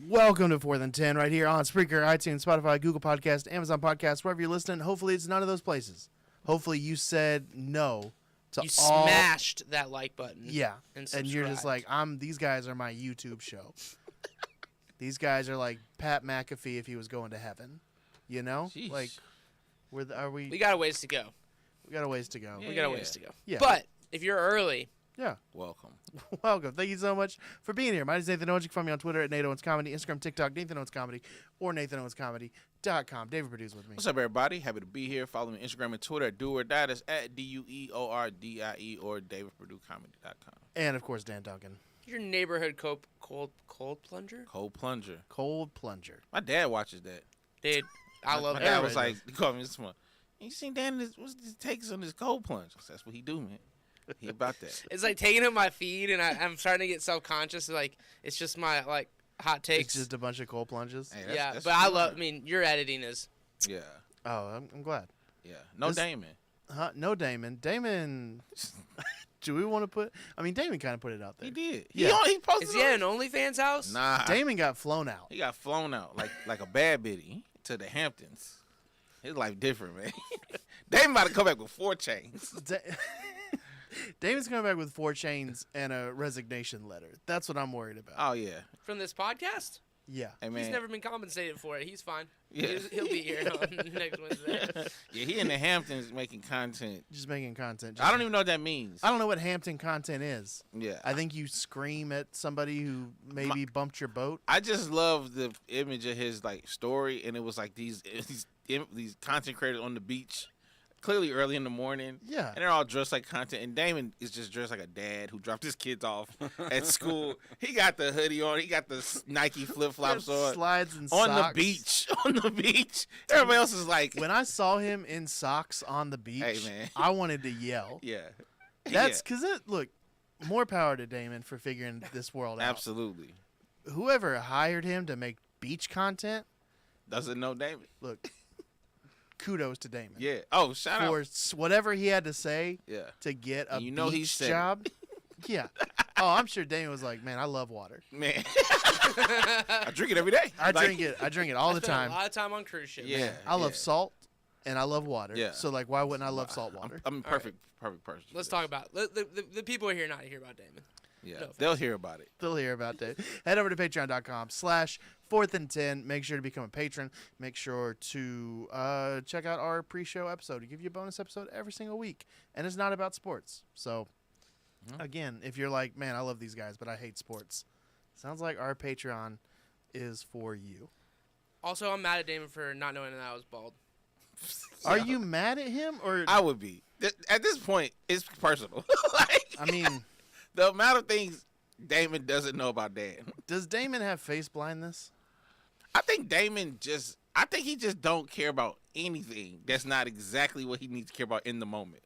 Welcome to 4th and 10 right here on Spreaker, iTunes, Spotify, Google Podcast, Amazon Podcast, wherever you're listening. Hopefully it's none of those places. Hopefully you said no to you all. Smashed that like button. Yeah. And you're just like, these guys are my YouTube show. These guys are like Pat McAfee if he was going to heaven. You know? Sheesh. Like, are we? We got a ways to go. We got a ways to go. We got a ways to go. Yeah. But if you're early, yeah. Welcome. Welcome. Thank you so much for being here. My name is Nathan Owens. You can find me on Twitter at Nate Owens Comedy, Instagram, TikTok, Nathan Owens Comedy, or NathanOwensComedy.com. David Purdue's with me. What's up, everybody? Happy to be here. Follow me on Instagram and Twitter at Do or Die. That's at DUEORDIE or DavidPurdueComedy.com. And, of course, Dan Duncan. your neighborhood cold plunger. Cold Plunger. Cold Plunger. My dad watches that. Dude, I love My that. dad was like, he called me this one. You seen Dan, what's his takes on this cold plunge? That's what he do, man. He about that. It's like taking up my feed, and I'm starting to get self-conscious. Like, it's just my, like, hot takes. It's just a bunch of cold plunges. Hey, that's but I love, I mean, your editing is. Yeah. Oh, I'm glad. Yeah. No Damon. No Damon. Damon. Do we want to put? I mean, Damon kind of put it out there. He did. Yeah. He posted. Is he at an OnlyFans house? Nah. Damon got flown out. He got flown out like a bad bitty to the Hamptons. His life different, man. Damon about to come back with 4 chains. Damon's coming back with 4 chains and a resignation letter. That's what I'm worried about. Oh yeah. From this podcast? Yeah. Hey, man. He's never been compensated for it. He's fine. Yeah. He'll be here on next Wednesday. Yeah, he in the Hamptons making content. Just making content. I don't even know what that means. I don't know what Hampton content is. Yeah. I think you scream at somebody who maybe bumped your boat. I just love the image of his like story, and it was like these content creators on the beach, clearly early in the morning. Yeah. And they're all dressed like content, and Damon is just dressed like a dad who dropped his kids off at school. He got the hoodie on, he got the Nike flip flops on, slides and on socks. the beach. On the beach, everybody else is like. When I saw him in socks on the beach, Hey, man. I wanted to yell. Yeah. That's because look, more power to Damon for figuring this world out. Absolutely. Whoever hired him to make beach content, Doesn't know Damon. look, kudos to Damon. Yeah. Oh, shout For out. whatever he had to say Yeah. to get a And you know he beach said it. job. Yeah. Oh, I'm sure Damon was like, man, I love water. Man. I drink it every day. I drink it all the Spent time. a lot of time on cruise ships. Yeah. I love salt and I love water. Yeah. So like, why wouldn't I love salt water? I'm a perfect person. Let's talk about the people are here not to hear about Damon. Yeah. No offense. They'll hear about it. They'll hear about that. Head over to patreon.com/4th and 10. Make sure to become a patron. Make sure to check out our pre-show episode. We give you a bonus episode every single week. And it's not about sports. So, again, if you're like, man, I love these guys, but I hate sports. Sounds like our Patreon is for you. Also, I'm mad at Damon for not knowing that I was bald. Are you mad at him or? I would be. At this point, it's personal. I mean, the amount of things Damon doesn't know about Dan. does Damon have face blindness? I think he just don't care about anything that's not exactly what he needs to care about in the moment.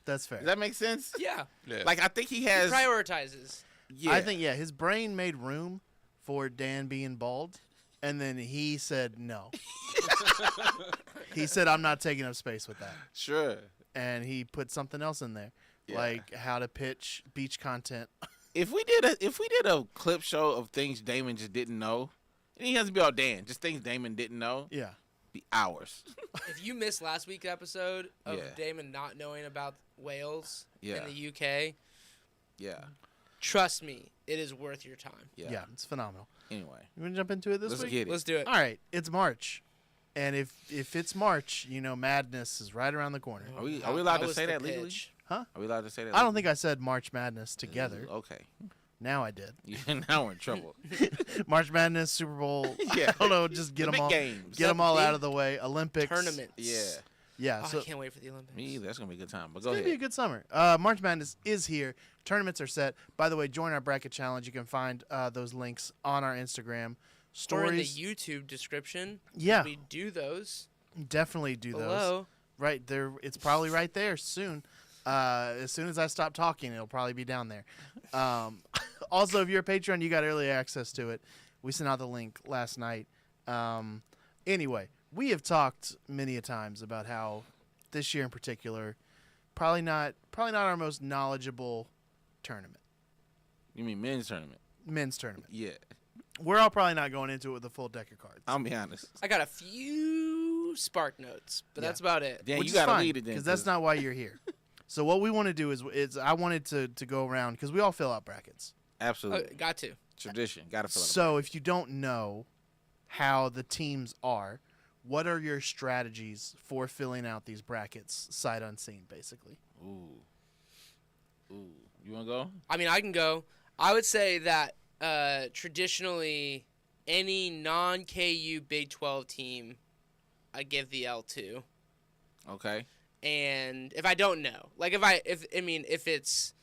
That's fair. Does that make sense? Yeah. Like, I think he He has. prioritizes. Yeah. I think his brain made room for Dan being bald, and then he said no. He said, "I'm not taking up space with that," Sure. and he put something else in there, Yeah. like how to pitch beach content. If we did a clip show of things Damon just didn't know, and he has to be all Dan, just things Damon didn't know, Yeah. be hours. If you missed last week's episode of Yeah. Damon not knowing about Wales Yeah. in the UK, Yeah. trust me, it is worth your time. Yeah. It's phenomenal. Anyway, You want to jump into it this let's week? get it. Let's do it. All right, it's March, and if it's March, madness is right around the corner. Are we How- allowed how to was say the that legally? pitch? Are we allowed to say that? I don't think I said March Madness legally? together. Okay. Now I did. Now we're in trouble. March Madness, Super Bowl. Yeah. I don't know. Just get The them big all. games. Get them all Big out of the way. Olympics. Tournaments. Yeah. Yeah. Oh, So I can't wait for the Olympics. Me either. That's gonna be a good time. But it's go gonna ahead. be a good summer. March Madness is here. Tournaments are set. By the way, join our bracket challenge. You can find those links on our Instagram Or in the stories. YouTube description. Yeah, We do those definitely do those. below. Right there. It's probably right there soon. As soon as I stop talking, it'll probably be down there. Also, if you're a Patreon, you got early access to it. We sent out the link last night. Anyway, we have talked many a times about how this year in particular, probably not our most knowledgeable tournament, You mean men's tournament? men's tournament. Yeah. We're all probably not going into it with a full deck of cards. I'll be honest. I got a few spark notes, but Yeah. that's about it. Dan, Which you is gotta fine, lead it then. because that's not why you're here. So what we want to do is I wanted to go around because we all fill out brackets. Absolutely Got to. tradition. Gotta fill it. So if you don't know how the teams are, what are your strategies for filling out these brackets sight unseen, basically? Ooh. You wanna go? I mean, I can go. I would say that traditionally, any non-KU Big 12 team, I give the L to. Okay. And if I don't know, like if it's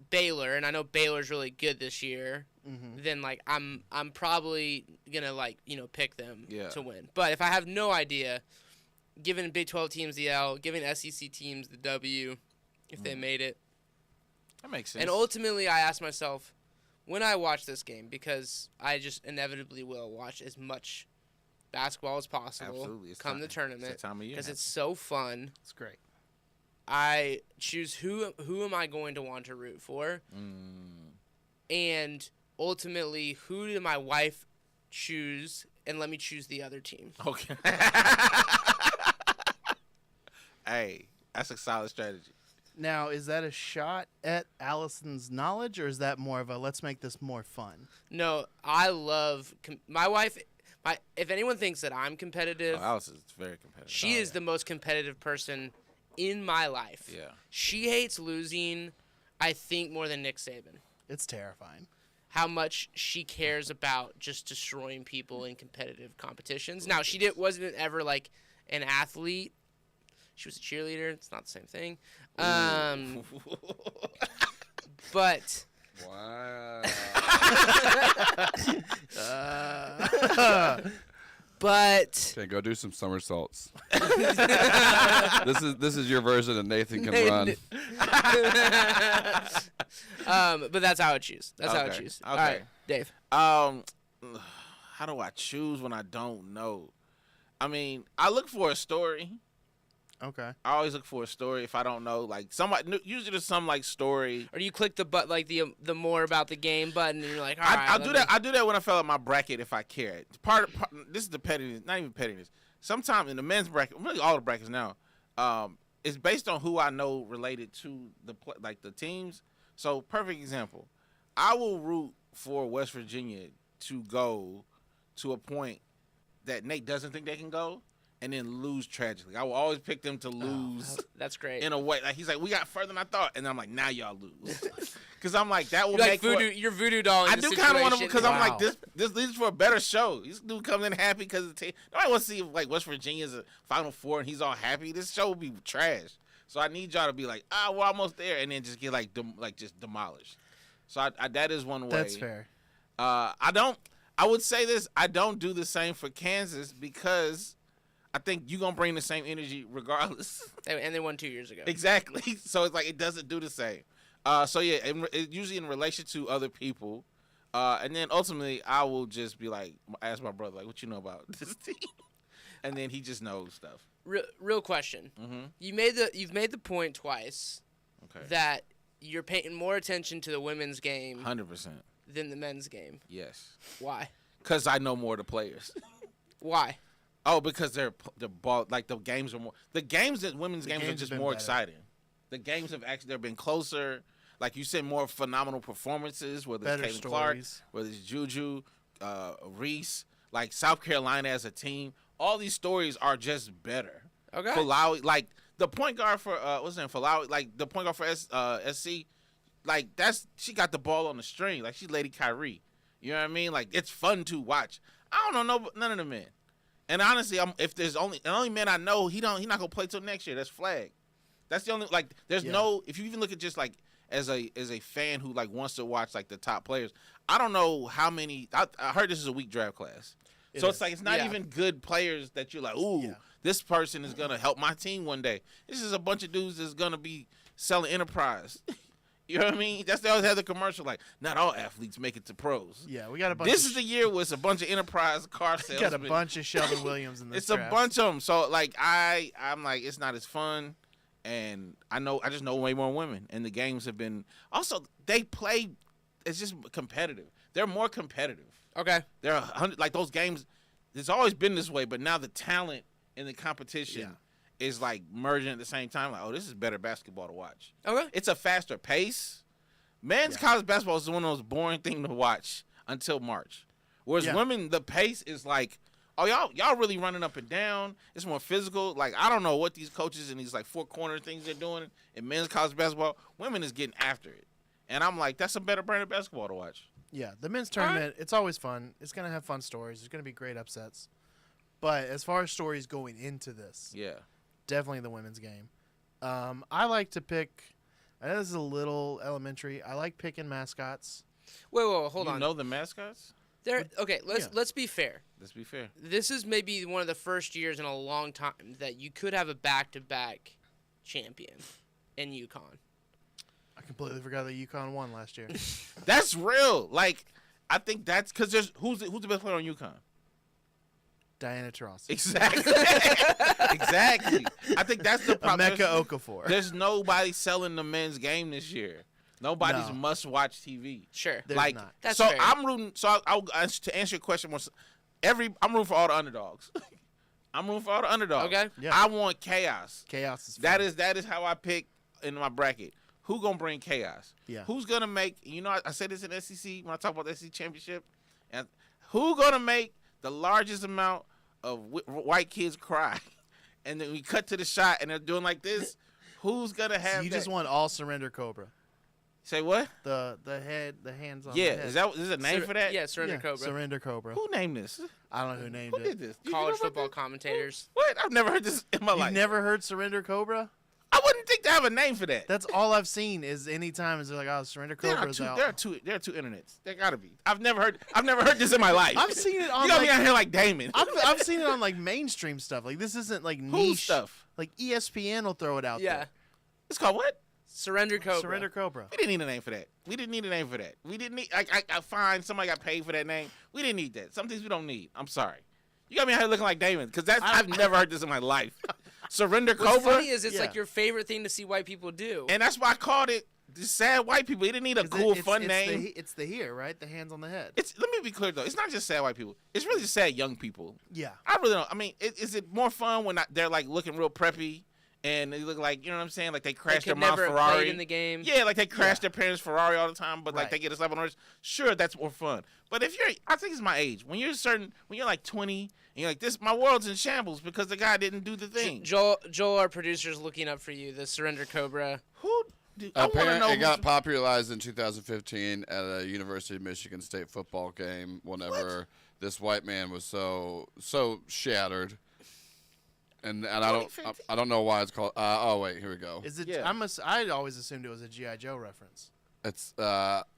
Baylor, and I know Baylor's really good this year, Mm-hmm. then like I'm probably gonna pick them Yeah. to win. But if I have no idea, giving Big 12 teams the L, giving SEC teams the W, if they made it. That makes sense. And ultimately, I asked myself, when I watch this game, because I just inevitably will watch as much basketball as possible Absolutely. It's come time- the it's tournament, that time of year. because it's so fun. It's great. I choose who am I going to want to root for, and ultimately, who did my wife choose, and let me choose the other team. Okay. Hey, that's a solid strategy. Now, is that a shot at Allison's knowledge, or is that more of a let's make this more fun? No, I love my wife. If anyone thinks that I'm competitive, Oh, Alice is very competitive. she is the most competitive person in my life. Yeah. She hates losing, I think, more than Nick Saban. It's terrifying. How much she cares about just destroying people in competitive competitions. Now, wasn't ever like an athlete. She was a cheerleader. It's not the same thing. But Wow. but Okay, go do some somersaults. This is your version of Nathan can run. but that's how I choose. That's how I Okay, choose. okay. All right, Dave. How do I choose when I don't know? I mean, I look for a story. Okay. I always look for a story if I don't know. Like somebody, usually there's some like story. Or do you click the more about the game button and you're like, all right, I'll do that. I do that when I fill out my bracket if I care. This is the pettiness, not even pettiness. Sometimes in the men's bracket, really all the brackets now, it's based on who I know related to the teams. So perfect example, I will root for West Virginia to go to a point that Nate doesn't think they can go, and then lose tragically. I will always pick them to lose That's great. in a way. Like he's like, we got further than I thought, and then I'm like, now y'all lose, because I'm like that will You're make like voodoo. You're voodoo dolling. I the do kind of want to situation. because I'm like Wow. this leads for a better show. This dude comes in happy because of the team. Nobody wants to see like West Virginia's a Final Four and he's all happy. This show will be trash. So I need y'all to be like, we're almost there, and then just get like just demolished. So I that is one way. That's fair. I would say this. I don't do the same for Kansas because I think you're going to bring the same energy regardless. And they won 2 years ago. Exactly. So it's like it doesn't do the same. So yeah, it usually in relation to other people. And then ultimately I will just be like, ask my brother, like, what you know about this team? And then he just knows stuff. Real question. Mm-hmm. You've made the point twice Okay. that you're paying more attention to the women's game 100%. than the men's game. Yes. Why? Because I know more of the players. Why? Oh, because the ball, like the games are more. The games that women's The games are games just have been more better. exciting. The games have actually they've been closer. Like you said, more phenomenal performances. Whether Better it's Caitlin Clark, stories. whether it's Juju, Reese, like South Carolina as a team. All these stories are just better. Okay. Falawi, like the point guard for what's her name? Falawi, like the point guard for SC, like she got the ball on the string. Like she's Lady Kyrie. You know what I mean? Like it's fun to watch. I don't know none of the men. And honestly, if there's the only man I know, he not gonna play till next year. That's Flag. That's the only like. There's Yeah. no. If you even look at just like as a fan who like wants to watch like the top players, I don't know how many. I heard this is a weak draft class, so it's like it's not Yeah. even good players that you're like, ooh, Yeah. this person is gonna help my team one day. This is a bunch of dudes that's gonna be selling enterprise. You know what I mean? That's they always have the commercial like, not all athletes make it to pros. Yeah, we got a bunch. This of is the year where it's a bunch of enterprise car we sales. got a bunch of Sheldon Williams in this. It's draft. a bunch of them. So like I'm like it's not as fun, and I just know way more women, and the games have been also they play. It's just competitive. They're more competitive. Okay. They're 100 like those games. It's always been this way, but now the talent and the competition is like merging at the same time. Like, oh, this is better basketball to watch. Okay. It's a faster pace. Men's college basketball is one of those boring things to watch until March. Whereas women, the pace is like, oh, y'all really running up and down. It's more physical. Like, I don't know what these coaches and these like four corner things they're doing in men's college basketball. Women is getting after it. And I'm like, that's a better brand of basketball to watch. Yeah, the men's tournament, it's always fun. It's going to have fun stories. There's going to be great upsets. But as far as stories going into this, Yeah. definitely the women's game. I like to pick, I know this is a little elementary, I like picking mascots. Wait, hold You on. know the mascots? Okay, let's be fair. Let's be fair. This is maybe one of the first years in a long time that you could have a back-to-back champion in UConn. I completely forgot that UConn won last year. That's real. Like, I think that's because there's who's the best player on UConn? Diana Taurasi. Exactly. Exactly. I think that's the problem. Emeka Okafor. There's nobody selling the men's game this year. Nobody's No. must-watch TV. Sure. There's like, not. That's so fair. I'm rooting. So to answer your question more, I'm rooting for all the underdogs. I'm rooting for all the underdogs. Okay. Yeah. I want chaos. Chaos is fun. That is how I pick in my bracket. Who gonna bring chaos? Yeah. Who's gonna make? You know, I said this in SEC when I talk about the SEC championship. And who gonna make the largest amount of white kids cry? And then we cut to the shot, and they're doing like this. Who's gonna have? So you that? just want all surrender Cobra. Say what? The hands on Yeah, the head. is there a name for that? Yeah, Surrender Yeah, Cobra. Surrender Cobra. Who named this? I don't know who named Who it. did this? You know College about football this? commentators. What? I've never heard this in my You've life. never heard Surrender Cobra? I wouldn't think they have a name for that. That's all I've seen is anytime is they're like, oh, Surrender There are Cobra's two. out. There are two internets. There gotta be. I've never heard this in my life. I've seen it on You got me like, out here like Damon. I've seen it on like mainstream stuff. Like this isn't like Who niche stuff? Like ESPN will throw it out Yeah. there. It's called what? Surrender Cobra. Surrender Cobra. We didn't need a name for that. We didn't need a name for that. We didn't need. I find somebody got paid for that name. We didn't need that. Some things we don't need. I'm sorry. You got me out here looking like Damon because I've never heard this in my life. Surrender What's Cobra. funny is it's Yeah. like your favorite thing to see white people do. And that's why I called it the sad white people. It didn't need a 'Cause cool, it's fun name. It's the here, right? The hands on the head. Let me be clear though. It's not just sad white people. It's really just sad young people. Yeah. I really don't. I mean, is it more fun when they're like looking real preppy and they look like, you know what I'm saying? Like they They crashed their could mom's never have Ferrari. played in the game. Yeah, like they crash their parents' Ferrari all the time, but like Right. they get a slap on the wrist. Sure, that's more fun. But if you're, I think it's my age. When you're like 20, and you're like, my world's in shambles because the guy didn't do the thing. Joel, our producer's looking up for you. The Surrender Cobra. Who? I want to know. It got popularized in 2015 at a University of Michigan State football game. Whenever this white man was so shattered, and I don't know why it's called. Oh wait, here we go. Is it? Yeah. I always assumed it was a GI Joe reference. It's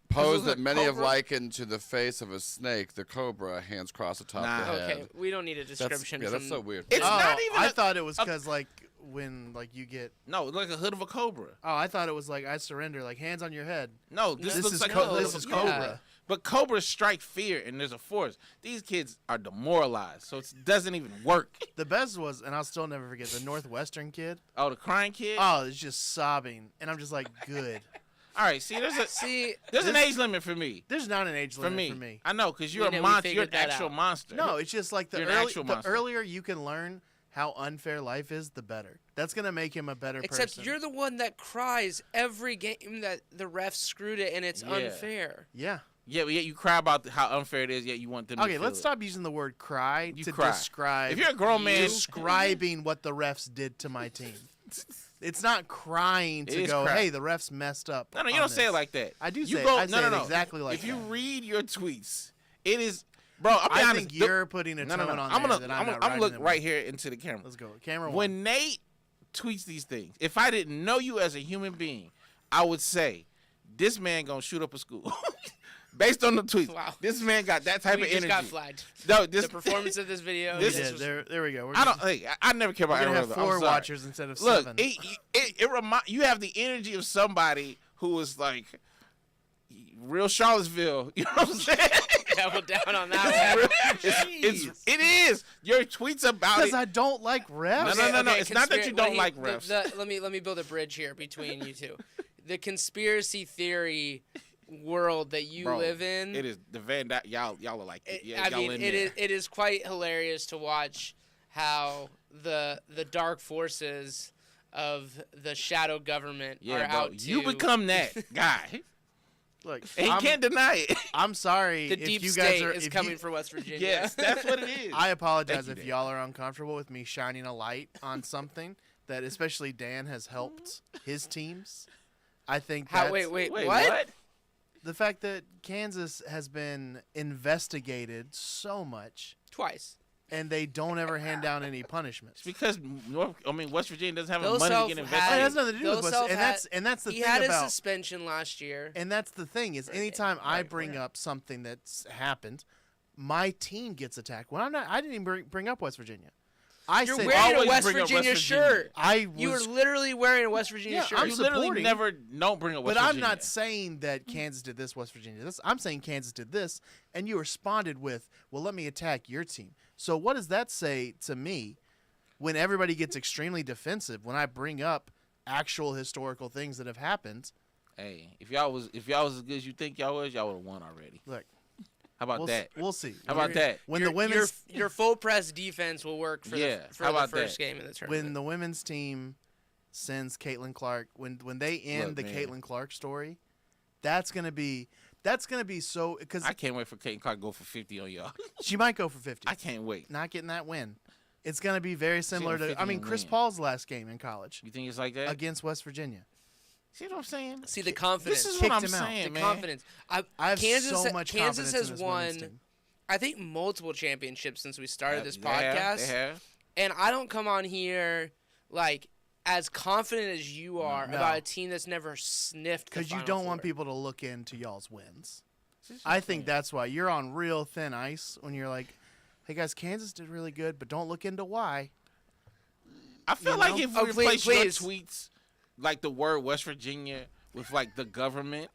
pose a that many have cobra? likened to the face of a snake, the cobra, hands crossed atop Nah. the head. Okay, we don't need a description. That's from so weird. It's oh, not even. I thought it was because like when like you get. No, it's like a hood of a cobra. Oh, I thought it was like I surrender, like hands on your head. No, this This looks is like co- a hood this of is a cobra. Cobra. But cobras strike fear, and there's a force. These kids are demoralized, so it doesn't even work. The best was, and I'll still never forget, the Northwestern kid. Oh, the crying kid. Oh, it's just sobbing, and I'm just like, good. All right, see, there's an age limit for me. There's not an age limit for me. I know, because you're We a know, we monster. You're an figured that actual out. monster. No, it's just like You're an actual monster. earlier you can learn how unfair life is, the better. That's gonna make him a better Except person. you're the one that cries every game that the refs screwed it and it's Yeah. unfair. Yeah. Yeah, but yet you cry about how unfair it is, yet you want them to Okay, feel let's it. stop using the word cry You to cry. describe. If you're a grown man, describing what the refs did to my team. It's not crying It to is go, cry. hey, the refs messed up. No, you on don't say it this." like that. I do You say go, it. I say no, it no. exactly like if you that. read your tweets, it is, bro. I'll be I honest. think you're putting a tone on I'm there gonna, that I'm not I'm look writing right them. here into the camera. Let's go. Camera one. When Nate tweets these things, if I didn't know you as a human being, I would say, this man gonna shoot up a school. Based on the tweets, Wow. this man got that type We of just energy. got flagged. No, this The performance of this video. This yeah, was- there we go. We're I gonna- don't. Hey, I never care about We're gonna Aaron have Rodgers. 4 I'm sorry. watchers instead of Look, 7. it remind you have the energy of somebody who was like real Charlottesville. You know what I'm saying? Double down on that one. It is. Your tweets about Because it. I don't like refs. No. It's not that you don't like the- refs. let me build a bridge here between you two. The conspiracy theory world that you Bro, live in. It is the Van Dyke. Y'all are like, yeah, I y'all mean, in it there. is it is quite hilarious to watch how the dark forces of the shadow government are Yeah, bro. out to You become that guy, Look, and he can't deny it. I'm sorry the if deep you guys state are. is if coming you, for West Virginia. Yes, that's what it is. I apologize Thank you, if Dan. y'all are uncomfortable with me shining a light on something that, especially Dan, has helped his teams. I think How? that's Wait, Wait, what? the fact that Kansas has been investigated so much, Twice. and they don't ever hand down any punishments. It's because West Virginia doesn't have Bill the money Self to get It investigated. has nothing to do Bill with West, Self and had- that's the He thing had a about. suspension last year. And that's the thing is, anytime I bring up something that's happened, my team gets attacked. When I didn't even bring up West Virginia. I You're said wearing a always West bring up West Virginia Virginia. shirt. I was, You were literally wearing a West Virginia Yeah, shirt. I'm You literally supporting. never don't bring up West but I'm Virginia. not saying that Kansas did this, West Virginia. This I'm saying Kansas did this, and you responded with, "Well, let me attack your team." So what does that say to me when everybody gets extremely defensive when I bring up actual historical things that have happened? Hey, if y'all was as good as you think y'all was, y'all would have won already. Look, How about that? we'll see. How about that? When your, the women's your full press defense will work for Yeah, the, for how the about first that? game in the tournament. when the women's team sends Caitlin Clark, when they end Look, the man. Caitlin Clark story, that's gonna be so because I can't wait for Kate Clark to go for 50 on y'all. she might go for 50. I can't wait. Not getting that win. It's gonna be very similar go to 50 I mean and Chris win. Paul's last game in college You think it's like that? against West Virginia. See what I'm saying? See the confidence. This is Kicked what I'm him out. saying, the man. confidence. I have Kansas, so much Kansas confidence has in this women's won, team. I think, multiple championships since we started this They have, podcast. They have. And I don't come on here like as confident as you are No. about a team that's never sniffed. Because the you Final don't want Four. people to look into y'all's wins. See what I I'm think saying? that's why you're on real thin ice when you're like, "Hey guys, Kansas did really good, but don't look into why." I feel you like know? if Oh, we please, replace your please. tweets, like the word West Virginia, with like the government,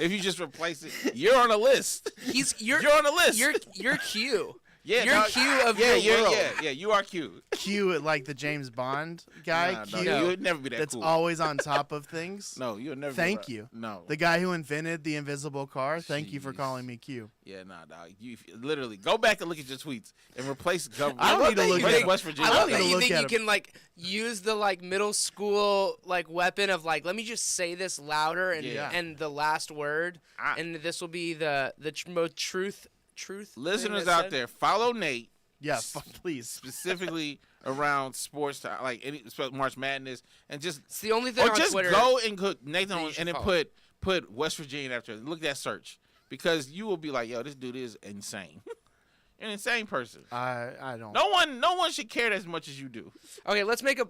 if you just replace it, you're on a list. You're You're on a list. You're Q. Yeah, You're Q of your world. Yeah, you are Q. Q, like the James Bond guy. Nah, Q, you would never be that that's cool. always on top of things. No, you'll never. Thank be you. No. The guy who invented the invisible car. Thank you for Jeez. calling me Q. Yeah, nah, dog. You literally go back and look at your tweets and replace government. I don't need to look replace at West it. Virginia. I love need that to you look think at you him. can like use the like middle school like weapon of like let me just say this louder and Yeah. and the last word and this will be the most truth thing Listeners that's out said. there, follow Nate Yeah, please. specifically around sports, like any March Madness, and just It's the only thing or on just Twitter. go and put Nathan that you on, should and then follow. put West Virginia after it. Look at that search because you will be like, yo, this dude is insane. An insane person. I don't. No one should care as much as you do. Okay, let's make a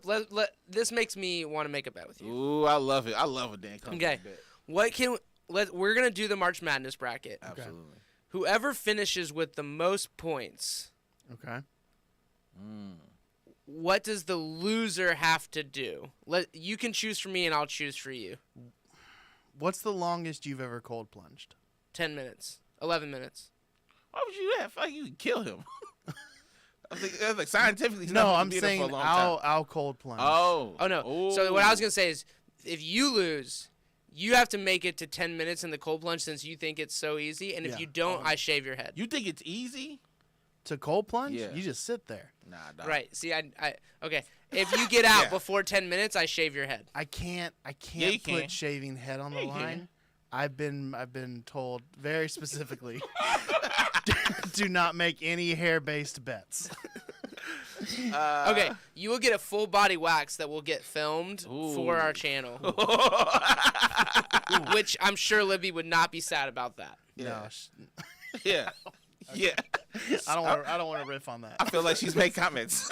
this makes me want to make a bet with you. Ooh, I love it. I love a Dan Combs Okay. bet. What can we're gonna do the March Madness bracket. Absolutely. Whoever finishes with the most points, Okay. what does the loser have to do? You can choose for me and I'll choose for you. What's the longest you've ever cold plunged? 10 minutes, 11 minutes. Why would you do that? Like you could kill him. I think that's like scientifically. he's No, not I'm supposed to be in there saying for a long time. I'll cold plunge. Oh. Oh no. So what I was gonna say is, if you lose, you have to make it to 10 minutes in the cold plunge since you think it's so easy, and if Yeah. you don't, I shave your head. You think it's easy? To cold plunge? Yeah. You just sit there. Nah, dog. Right. See, okay. If you get out Yeah. before 10 minutes, I shave your head. I can't Yeah, you put can. shaving head on the Yeah, you can. line. I've been told very specifically do not make any hair-based bets. Okay, you will get a full body wax that will get filmed for our channel, which I'm sure Libby would not be sad about that. No, Yeah. Yeah. I don't want to riff on that. I feel like she's made comments.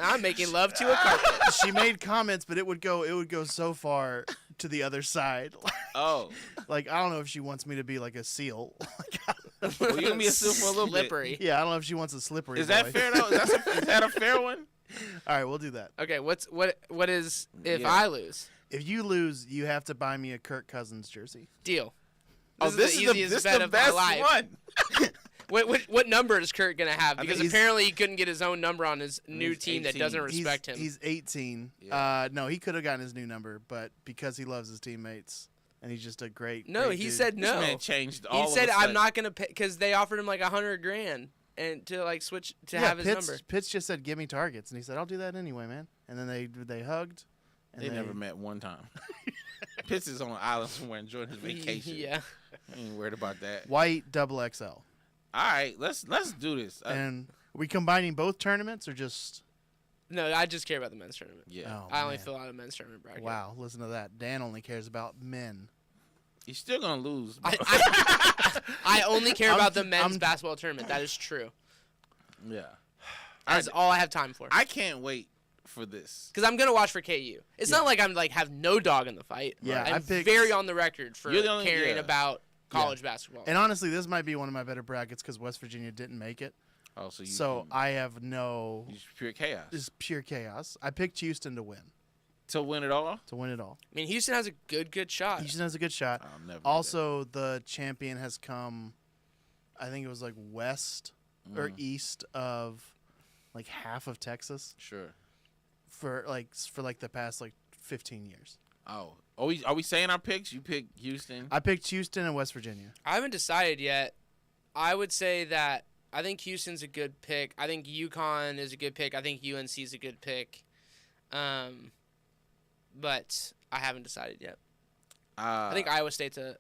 I'm making love to a carpet. She made comments, but it would go so far to the other side. Oh. Like I don't know if she wants me to be like a seal. Well, you gonna be a seal for a little bit. Slippery. Yeah, I don't know if she wants a slippery. Is that boy. fair though? Is that a fair one? All right, we'll do that. Okay, what is if Yeah. I lose? If you lose, you have to buy me a Kirk Cousins jersey. Deal. This is easiest bet the of my best life. one. What number is Kurt gonna have? I think Because he's- apparently he couldn't get his own number on his new He's team that 18. doesn't respect him. He's 18. Yeah. No, he could have gotten his new number, but because he loves his teammates and he's just a great. No, great he dude. said This no. man changed all He said of a I'm sudden. not gonna pay because they offered him like $100,000 and to like switch to have his Pitts, number. Pitts just said, "Give me targets," and he said, "I'll do that anyway, man." And then they hugged. And They never met one time. Pitts is on an island somewhere enjoying his vacation. Yeah. I ain't worried about that. White double XL. All right, let's do this. And are we combining both tournaments or just? No, I just care about the men's tournament. yeah, Oh, I only man. fill out a men's tournament bracket. Wow, listen to that. Dan only cares about men. he's still gonna lose. bro. I only care about the men's I'm- basketball tournament. That is true. yeah, That's all I have time for. I can't wait for this. Because I'm gonna watch for KU. It's not like I'm like have no dog in the fight. Yeah, I'm I picked- very on the record for You're the only- caring yeah. about college basketball. And honestly, this might be one of my better brackets because West Virginia didn't make it. Oh, so you So I have no. you just pure chaos This is pure chaos. I picked Houston to win to win it all. all. I mean, Houston has a good shot. Houston has a good shot. I'll never. Also, the champion has come. I think it was like west or east of, like half of Texas sure. for the past like 15 years. Oh, are we saying our picks? You pick Houston. I picked Houston and West Virginia. I haven't decided yet. I would say that I think Houston's a good pick. I think UConn is a good pick. I think UNC is a good pick. But I haven't decided yet. I think Iowa State's a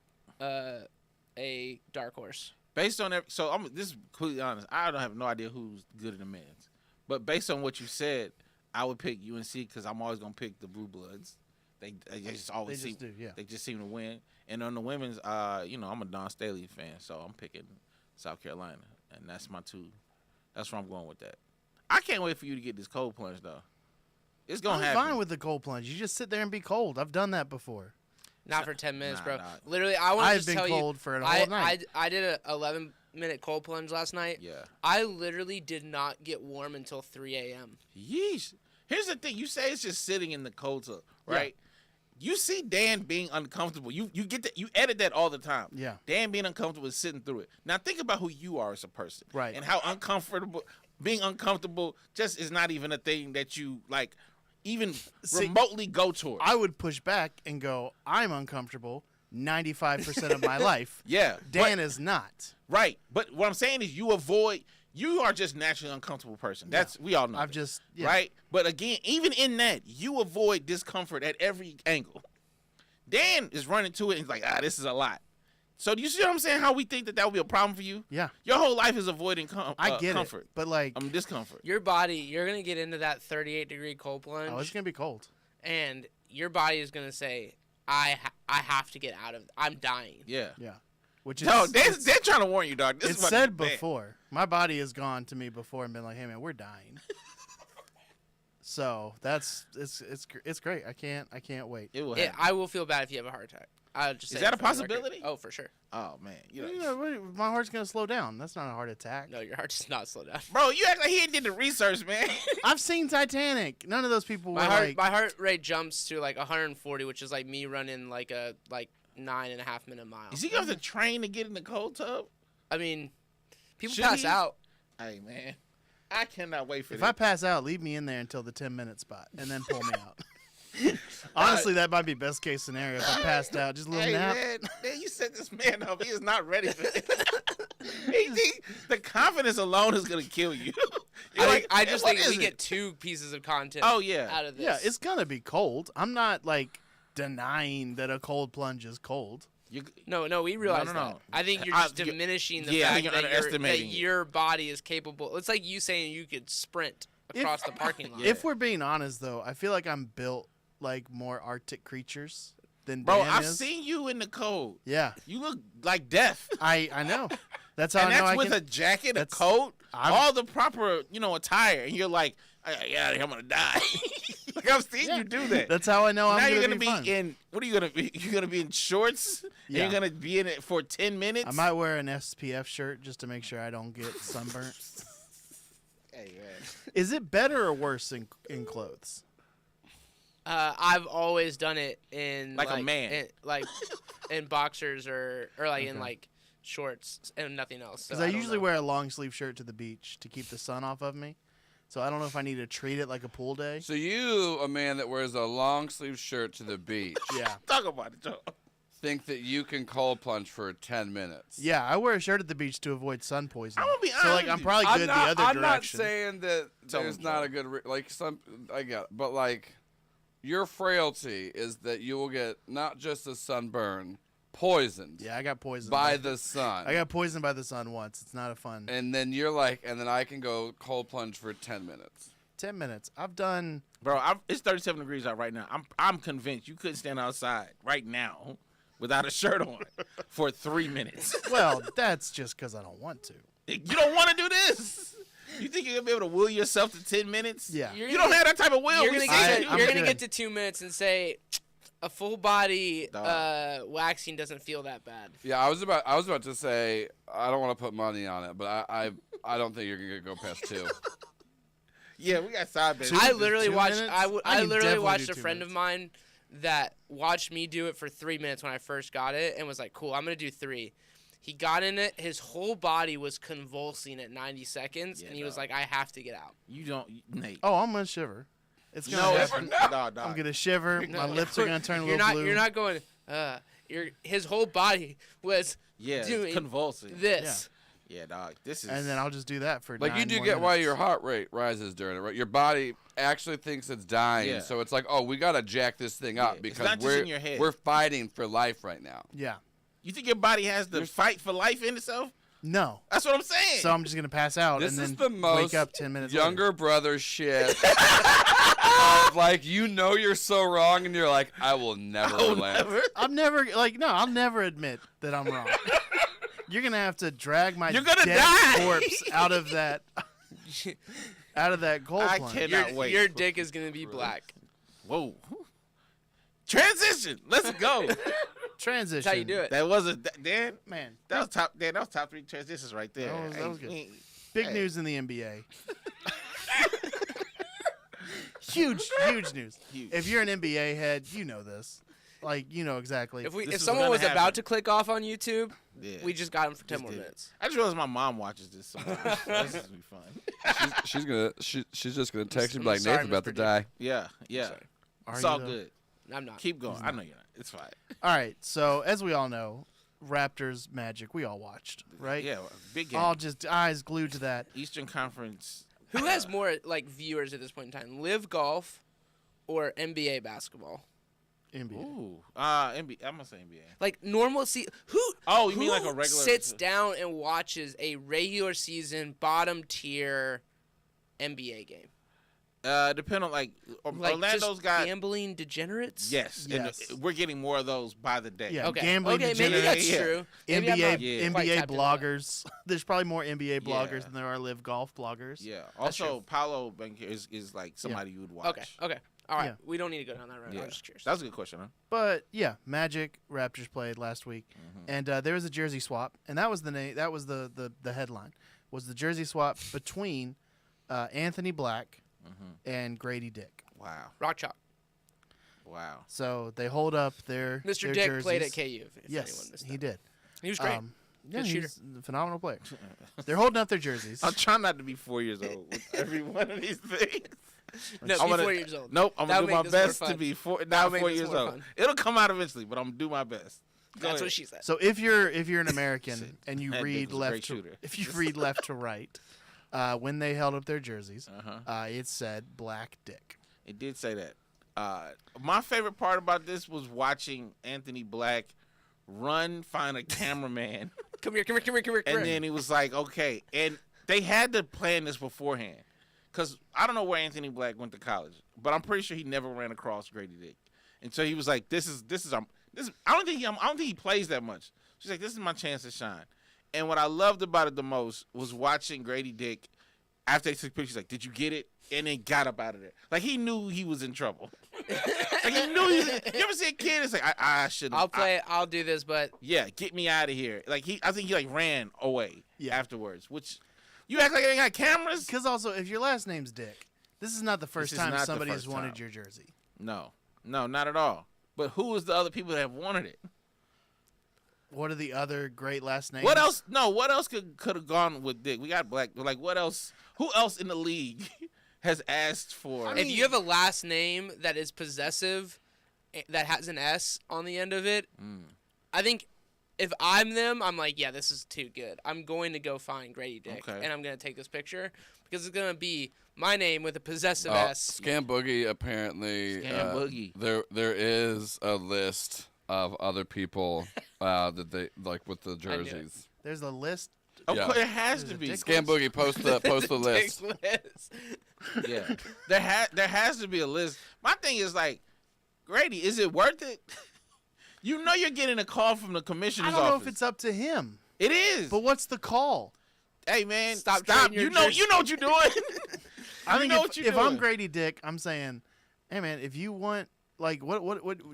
dark horse. based on every, so I'm this is completely honest. I don't have no idea who's good in the men's, but based on what you said, I would pick UNC because I'm always gonna pick the Blue Bloods. They just They always just seem do, yeah. they just seem to win. And on the women's, I'm a Don Staley fan, so I'm picking South Carolina, and that's my two. That's where I'm going with that. I can't wait for you to get this cold plunge though. It's gonna I'm happen. fine with the cold plunge. You just sit there and be cold. I've done that before. Not for 10 minutes, Nah, bro. nah. Literally, I want to I've just been tell cold you. for a whole night. I did a 11-minute cold plunge last night. Yeah. I literally did not get warm until 3 a.m. Yeesh. Here's the thing. You say it's just sitting in the cold tub, right? You see Dan being uncomfortable. You get that. You edit that all the time. Yeah. Dan being uncomfortable is sitting through it. Now think about who you are as a person, Right. And how being uncomfortable just is not even a thing that you like, even remotely go towards. I would push back and go, I'm uncomfortable 95% of my life. Yeah, Dan is not. right. But what I'm saying is, you are just naturally uncomfortable person. That's we all know. I've that, just yeah. right. But again, even in that, you avoid discomfort at every angle. Dan is running to it and he's like, this is a lot. So do you see what I'm saying? How we think that would be a problem for you? Yeah. Your whole life is avoiding I get comfort. it. But like, Discomfort. Your body, you're gonna get into that 38-degree cold plunge, it's gonna be cold. and your body is gonna say, I have to get out of. I'm dying. Yeah. Yeah. Which is No, they're trying to warn you, dog. This it's is said before. My body has gone to me before and been like, "Hey, man, we're dying." So it's great. I can't wait. It will Yeah, happen. I will feel bad if you have a heart attack. I'll just Is say that it a for the record. possibility? Oh, for sure. Oh man, My heart's gonna slow down. That's not a heart attack. No, your heart does not slow down. bro, you act like he ain't did the research, man. I've seen Titanic. None of those people were My like. heart rate jumps to like 140, which is like me running like a 9.5 minute mile. Is he gonna have to train to get in the cold tub? I mean, people Should pass he? out. Hey man, I cannot wait for If this. I pass out, leave me in there until the 10-minute spot, and then pull me out. Honestly, that might be best case scenario. If I passed out, just a little Hey nap. man, you set this man up. He is not ready for this. The confidence alone is gonna kill you. You're like, I just what think we is get it? 2 pieces of content Oh yeah. out of this. Yeah, it's gonna be cold. I'm not like denying that a cold plunge is cold. No, we realize no. that. I think you're I- just diminishing the yeah, I fact think that, you're underestimating it. your body is capable. It's like you saying you could sprint across the parking lot. Yeah. If we're being honest, though, I feel like I'm built like more Arctic creatures than Bro, Dan I've is. seen you in the cold. Yeah, You look like death. I know. That's how And I know that's I with can. a jacket, a that's- coat, I'm- all the proper, attire, and you're like, yeah, I'm gonna die. Like I've seen Yeah. you do that. That's how I know now I'm you're gonna gonna be fun. in. What are you gonna be? You're gonna be in shorts. Yeah. And you're gonna be in it for 10 minutes. I might wear an SPF shirt just to make sure I don't get sunburnt. Hey man. Is it better or worse in clothes? I've always done it in Like a man. in boxers or like in Okay. like shorts and nothing else. So Because I don't usually know. wear a long sleeve shirt to the beach to keep the sun off of me. So I don't know if I need to treat it like a pool day. So you, a man that wears a long sleeve shirt to the beach, Yeah. Talk about it, Joe. think that you can cold plunge for 10 minutes. Yeah, I wear a shirt at the beach to avoid sun poisoning. I'm gonna be So honest like with I'm you. probably good the other I'm direction. not saying that Tell there's him, not Joe. a good I get it, but like your frailty is that you will get not just a sunburn, poisoned Yeah, I got poisoned by the sun. I got poisoned by the sun once. It's not a fun. and then you're like, and then I can go cold plunge for 10 minutes. 10 minutes. I've done. Bro, it's 37 degrees out right now. I'm convinced you couldn't stand outside right now without a shirt on for 3 minutes. Well, that's just because I don't want to. You don't want to do this. You think you're gonna be able to will yourself to 10 minutes? Yeah. You're You don't have that type of will. You're We gonna see get you. I'm you're gonna good. get to 2 minutes and say a full body Dog. waxing doesn't feel that bad. Yeah, I was about to say I don't want to put money on it, but I don't think you're gonna go past 2. Yeah, we got side bits. I literally 2 watched. minutes? I I can literally definitely watched do a 2 friend of minutes. mine that watched me do it for 3 minutes when I first got it, and was like, "Cool, I'm gonna do 3." He got in it. His whole body was convulsing at 90 seconds, Yeah, and he was dog. like, "I have to get out." You don't, Nate. Oh, I'm gonna shiver. It's gonna no, happen. dog. I'm gonna shiver. My lips are gonna turn a You're little not. blue. You're not going. His whole body was Yeah, doing it's convulsing. this. Yeah, dog. This is. And then I'll just do that for Like 9 you do more get why minutes. your heart rate rises during it, right? Your body actually thinks it's dying, Yeah. so it's like, oh, we gotta jack this thing Yeah, up it's because not just in your head. we're fighting for life right now. Yeah. You think your body has the fight for life in itself? No. That's what I'm saying. So I'm just gonna pass out This and is then the most wake up 10 minutes younger brother shit. Like you know you're so wrong, and you're like, I will never Oh, relent. never. I'll never admit that I'm wrong. You're gonna have to drag my You're gonna dead die. corpse out of that cold I plunge. cannot wait. Your dick is gonna be black. Whoa. Transition. Let's go. Transition. That's how you do it. That was Dan. Man, That was top. Dan, that was top 3 transitions right there. That was good. Hey, big hey. news in the NBA. huge news. Huge. If you're an NBA head, you know this. Like, you know exactly. If This if is someone gonna was happen. about to click off on YouTube, Yeah. we just got him for 10 Just more did. minutes. I just realized my mom watches this sometimes. This is be fun. She's just gonna text you I'm like sorry, Nathan's about Mr. to Dick. die. Yeah, yeah. Sorry. Are It's you, all though? good. I'm not. Keep going. I know you're not. It's fine. All right. So as we all know, Raptors Magic, we all watched, right? Yeah, big game. All just eyes glued to that. Eastern Conference. Who has more like viewers at this point in time? Live Golf or NBA basketball? NBA. Ooh, NBA. I'm gonna say NBA. Like normal who? Oh, you mean who like a regular? sits down and watches a regular season bottom tier NBA game? Depend on like Like Orlando's just got. gambling degenerates. Yes, Yes. and we're getting more of those by the day. Yeah. Okay. Gambling okay, maybe degenerates. that's Yeah. true. Maybe I'm NBA not Yeah. quite NBA tapped into that. bloggers. There's probably more NBA bloggers Yeah. than there are live golf bloggers. Yeah. That's Also, true. Paulo Banquer is like somebody you would watch. Okay. Okay. All right. Yeah. We don't need to go down that road. Yeah. I'm just curious. That was a good question, huh? But yeah, Magic Raptors played last week, Mm-hmm. and there was a jersey swap, and that was the name. That was the headline. Was the jersey swap between Anthony Black and Grady Dick. Wow. Rock chalk. Wow. So they hold up their Mr. their Dick jerseys. played at KU. If anyone Yes, missed he that. did. He was great. Yeah, Good shooter. he's a phenomenal player. They're holding up their jerseys. I'm trying not to be 4 years old with every one of these things. No, I'm be gonna- 4 years old. Nope, I'm That gonna would do my make this more best to fun. be That now would make 4 this years more old. fun. It'll come out eventually, but I'm gonna do my best. Go That's ahead. what she said. So if you're an American and you That read Dick was a great left to shooter. if you read left to right, when they held up their jerseys, Uh-huh. it said Black Dick. It did say that. My favorite part about this was watching Anthony Black run, find a cameraman, Come here. and then he was like, okay. And they had to plan this beforehand. Because I don't know where Anthony Black went to college, but I'm pretty sure he never ran across Grady Dick. And so he was like, this is I don't think he plays that much. She's like, this is my chance to shine. And what I loved about it the most was watching Grady Dick after they took pictures, like, did you get it? And then got up out of there. Like, he knew he was in trouble. Like, he knew you ever see a kid? It's like, I shouldn't. I'll do this, but Yeah, get me out of here. Like, I think he, like, ran away Yeah. afterwards, which, you act like they ain't got cameras? Because also, if your last name's Dick, this is not the first is time not the somebody has first wanted time. your jersey. No, not at all. But who is the other people that have wanted it? What are the other great last names? What else? No, what else could have gone with Dick? We got Black. Like, what else? Who else in the league has asked for? if you have a last name that is possessive, that has an S on the end of it, I think if I'm them, I'm like, yeah, this is too good. I'm going to go find Grady Dick, Okay. and I'm going to take this picture because it's going to be my name with a possessive Oh, S. Scam Boogie apparently. Scam Boogie. There is a list of other people that they like with the it. jerseys. There's a list. Of Yeah. course, it has There's to a be. Dick Scam Boogie, post the list. Yeah, there has to be a list. My thing is like, Grady, is it worth it? You know you're getting a call from the I commissioner's don't know office. if it's up to him. It is. But what's the call? Hey man, Stop stop! trading your You know jersey. what you're doing. I think know if, what you're if I'm doing. Grady Dick, I'm saying, hey man, if you want, like, what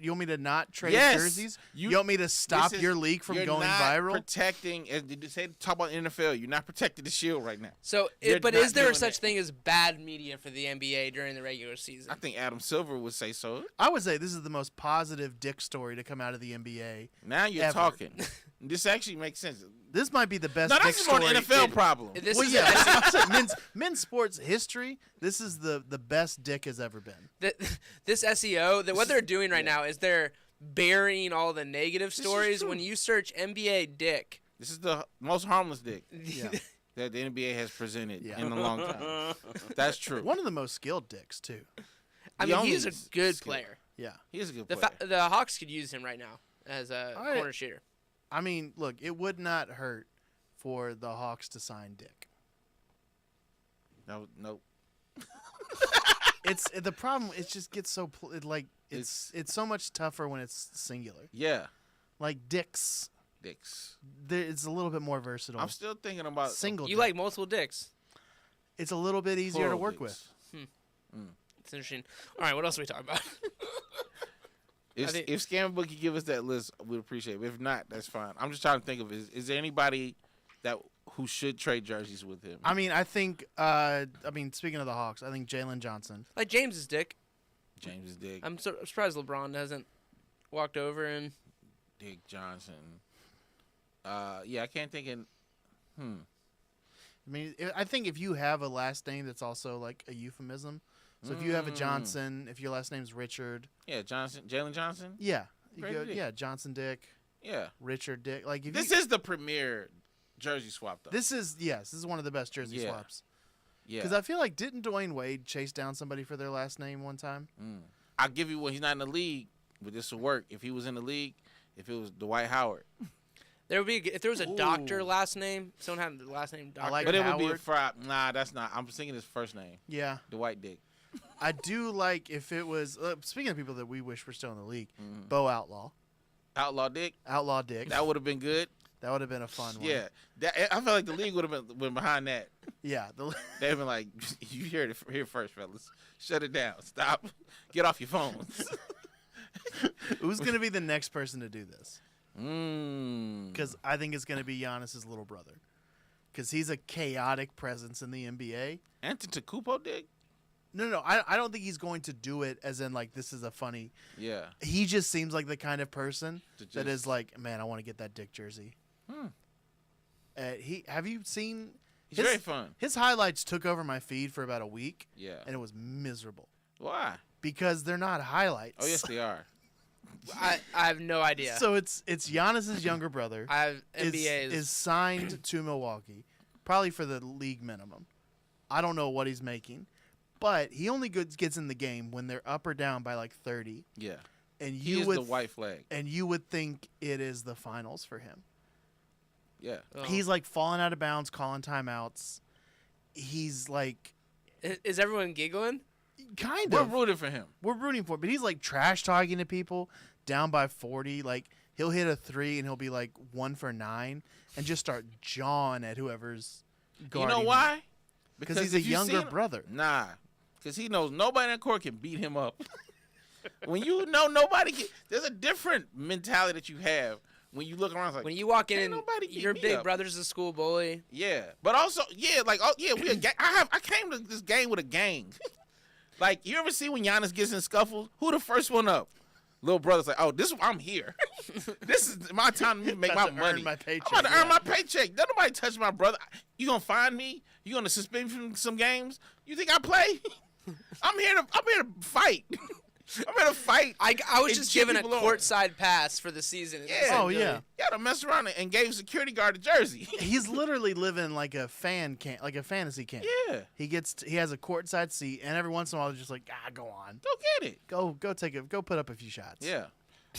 you want me to not trade Yes. jerseys? You- You want me to stop This is- your league from you're going not viral? Protecting, as they say, talk about NFL. You're not protecting the shield right now. So, You're but not is there doing such that. thing as bad media for the NBA during the regular season? I think Adam Silver would say so. I would say this is the most positive Dick story to come out of the NBA. Now you're Ever. talking. This actually makes sense. This might be the best No, Dick that's more story. an NFL problem. This Well, is yeah, I'm saying men's sports history. This is the best Dick has ever been. this SEO, what they're doing right now is they're burying all the negative is stories. true. When you search NBA Dick, This is the most harmless dick Yeah, that the NBA has presented Yeah. in a long time. That's true. one of the most skilled Dicks too. I The mean, only he's a good skill. player. Yeah, He is a good The player. the Hawks could use him right now as a All right. corner shooter. I mean, look, it would not hurt for the Hawks to sign Dick. Nope. It's the problem. It just gets so it's so much tougher when it's singular. Yeah, Like Dicks, dicks. it's a little bit more versatile. I'm still thinking about Single. You Dick. like multiple dicks. It's a little bit easier to plural work dicks. with. It's interesting. All right, what else are we talking about? If I think- Scam Book could give us that list, we'd appreciate it. If not, that's fine. I'm just trying to think of is there anybody who should trade jerseys with him? I mean, I think. Speaking of the Hawks, I think Jalen Johnson. Like James's dick. James is dick. I'm surprised LeBron hasn't. walked over and. Dick Johnson. Yeah, I can't think of. I mean, I think if you have a last name that's also like a euphemism, so if you have a Johnson, if your last name's Richard, Yeah, Johnson, Jalen Johnson. yeah, you Great go, Dick. yeah, Johnson Dick, Yeah, Richard Dick. Like if this you, is the premier jersey swap though. this is one of the best jersey Yeah. swaps. Yeah, Because I feel like didn't Dwayne Wade chase down somebody for their last name one time? I'll give you when he's not in the league, but this will work. If he was in the league, if it was Dwight Howard, There would be if there was a doctor Ooh. last name. Someone had the last name doctor. like but it would be a Howard. fry. Nah, that's not. I'm thinking his first name, Yeah, Dwight Dick. I do like if it was. Speaking of people that we wish were still in the league, Mm-hmm. Bo Outlaw, Outlaw Dick. Outlaw Dick. That would have been good. That would have been a fun one. Yeah, I feel like the league would have been behind that. Yeah. They've been like, you heard it here first, fellas. Shut it down. Stop. Get off your phones. Who's going to be the next person to do this? Mm. Because I think it's going to be Giannis's little brother. Because he's a chaotic presence in the NBA. Antetokounmpo Dick. No. I don't think he's going to do it as in, like, this is a funny. Yeah. He just seems like the kind of person To that just- is like, man, I want to get that Dick jersey. Have you seen. He's very fun. His highlights took over my feed for about a week, Yeah. and it was miserable. Why? Because they're not highlights. Oh yes, they are. I have no idea. So it's Giannis's younger brother. I have NBA's. is signed to Milwaukee, probably for the league minimum. I don't know what he's making, but he only gets in the game when they're up or down by like 30. Yeah. And He you is would the white flag. and you would think it is the finals for him. Yeah. Oh. He's like falling out of bounds, calling timeouts. He's like Is everyone giggling? kind We're of rooting for him. we're rooting for it, but he's like trash talking to people down by 40. Like he'll hit a 3 and he'll be like 1 for 9 and just start jawing at whoever's guarding You know him. why? Because he's a if you younger see him- brother. Nah. Because he knows nobody in court can beat him up. When you know nobody can, there's a different mentality that you have when you look around. It's like, When you walk Can't in, nobody get your me big up. brother's a school bully. yeah, but also, yeah, like, oh yeah, we a gang. I came to this game with a gang. Like, you ever see when Giannis gets in scuffles? Who the first one up? Little brother's like, oh, I'm here. This is my time to make my About to money. earn my paycheck, I'm about to earn yeah. my paycheck. Don't nobody touch my brother. You gonna find me? You gonna suspend me from some games? You think I play? I'm here to fight. I'm here to fight. I was and just cheer given a people on. courtside pass for the season. Yeah. Oh, yeah. You gotta mess around and gave security guard a jersey. He's literally living like a fan camp, like a fantasy camp. Yeah. He has a courtside seat, and every once in a while, they're just like, go on, Go get it. go put up a few shots. Yeah.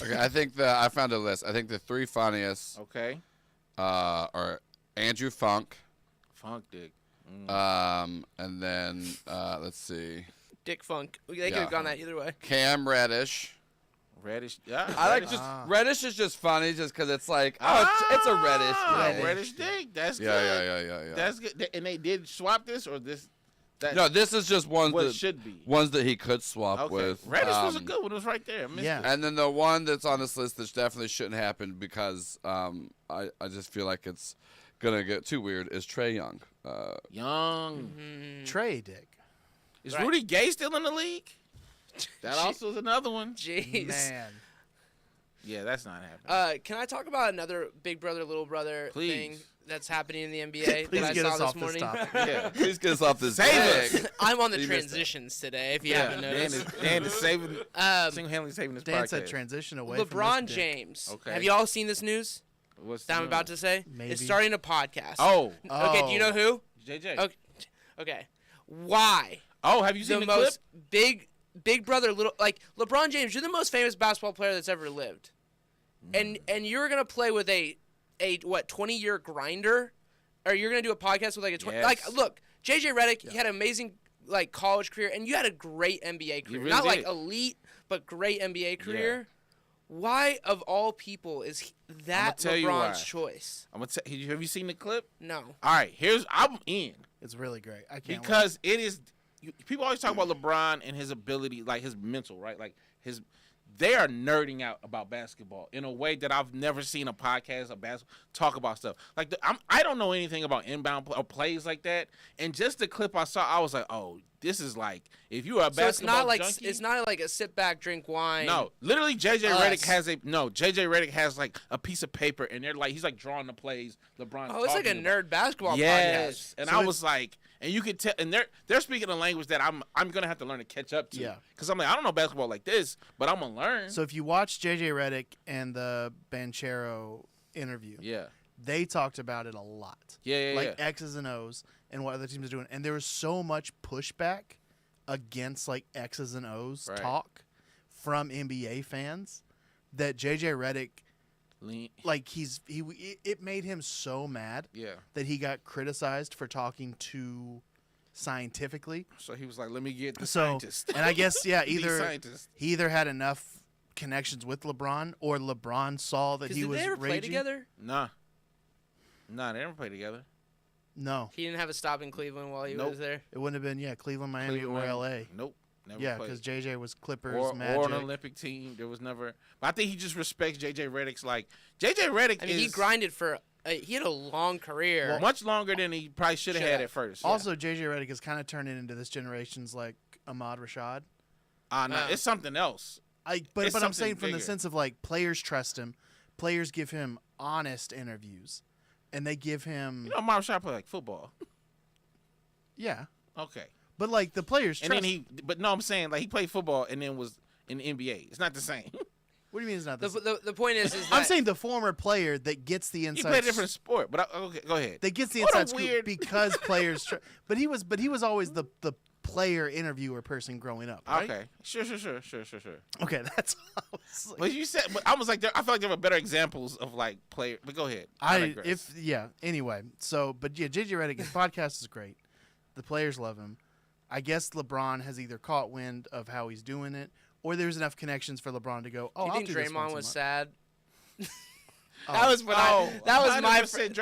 Okay, I think I found a list. I think the 3 funniest Okay. are Andrew Funk, Funk Dick. and then let's see, Dick Funk. They could have gone that either way. Cam Reddish. Reddish. Yeah. I like Reddish. just Reddish is just funny just because it's like it's a Reddish. Ah, Reddish Dick. That's good. Yeah. That's good. And they did swap this or this? That No, this is just ones what it that should be. ones that he could swap Okay. with. Reddish was a good one. It was right there. I missed Yeah. it. And then the one that's on this list that definitely shouldn't happen because I just feel like it's gonna get too weird is Trae Young. Young. Trey Dick. Is Right. Rudy Gay still in the league? That also is another one. Jeez. Man, Yeah, that's not happening. Can I talk about another big brother, little brother Please. thing that's happening in the NBA please that I get saw us this off this morning? topic. Yeah. Please get us off this. Save dick. us. I'm on the You missed that. transitions today, if you Yeah. haven't noticed. Dan is saving, Um, single-handedly saving this Dan podcast. said transition away from LeBron this dick. James. Okay. Have you all seen this news What's that I'm the about news? to say? Maybe. It's starting a podcast. Oh. Okay, do you know who? JJ. Okay. Okay. Why? Oh, have you seen The the clip? most big brother, little, like, LeBron James, you're the most famous basketball player that's ever lived. And you're going to play with a 20-year grinder? Or you're going to do a podcast with, like, a 20... Yes. Like, look, JJ Redick, he had an amazing, like, college career, and you had a great NBA career. really Not, like, did. elite, but great NBA career. Why, of all people, is that tell you why. LeBron's choice? I'm gonna tell you. Have you seen the clip? No. All right. I'm in It's really great. I can't because it is. People always talk about LeBron and his ability, like his mental, right? Like they are nerding out about basketball in a way that I've never seen a podcast of basketball talk about stuff. Like I don't know anything about inbound or plays like that, and just the clip I saw, I was like, oh, this is like if you are a basketball junkie. It's not like a sit back, drink wine. No, literally, JJ Redick has like a piece of paper, and they're like he's like drawing the plays. LeBron. Oh, it's like a nerd basketball podcast. Yes, and I was like, and you could tell, and they're speaking a language that I'm gonna have to learn to catch up to. Yeah. Because I'm like, I don't know basketball like this, but I'm gonna learn. So if you watch JJ Redick and the Banchero interview, Yeah. they talked about it a lot. Yeah. Like X's and O's and what other teams are doing. And there was so much pushback against like X's and O's Right. talk from NBA fans that JJ Redick, like it made him so mad Yeah. that he got criticized for talking too scientifically. So he was like, let me get the So, scientist. and I guess, yeah, The scientist. he either had enough connections with LeBron or LeBron saw that he Did was they ever raging. play together? Nah, they never played together. No, He didn't have a stop in Cleveland while he Nope. was there. it wouldn't have been, Cleveland, Miami, or LA. Nope. Never Yeah, played. because JJ was Clippers, or Magic. an Olympic team. There was never. But I think he just respects JJ Redick's like JJ Redick I mean, is he grinded for. He had a long career. much longer than he probably should have had at first. Also, JJ Redick is kind of turning into this generation's like Ahmad Rashad. No, it's something else. But It's I'm something saying from the bigger. sense of like players trust him, players give him honest interviews, and they give him You know, Marshall play like football. yeah. Okay. But like the players And trust. then but no, I'm saying like he played football and then was in the NBA. It's not the same. What do you mean it's not the The point is that I'm saying the former player that gets the He inside. played a different sport. But okay, go ahead. That gets the What a inside scoop weird- because players. But he was always the player interviewer person growing up. Right? Okay. Sure. Okay, that's. All I was like, But you said, but I was like, I feel like there were better examples of like player. But go ahead. digress. Anyway, JJ Redick, his podcast is great. The players love him. I guess LeBron has either caught wind of how he's doing it, or there's enough connections for LeBron to go. Oh, do you I'll think do this Draymond once a was month." sad? Oh. That was what that was my 100%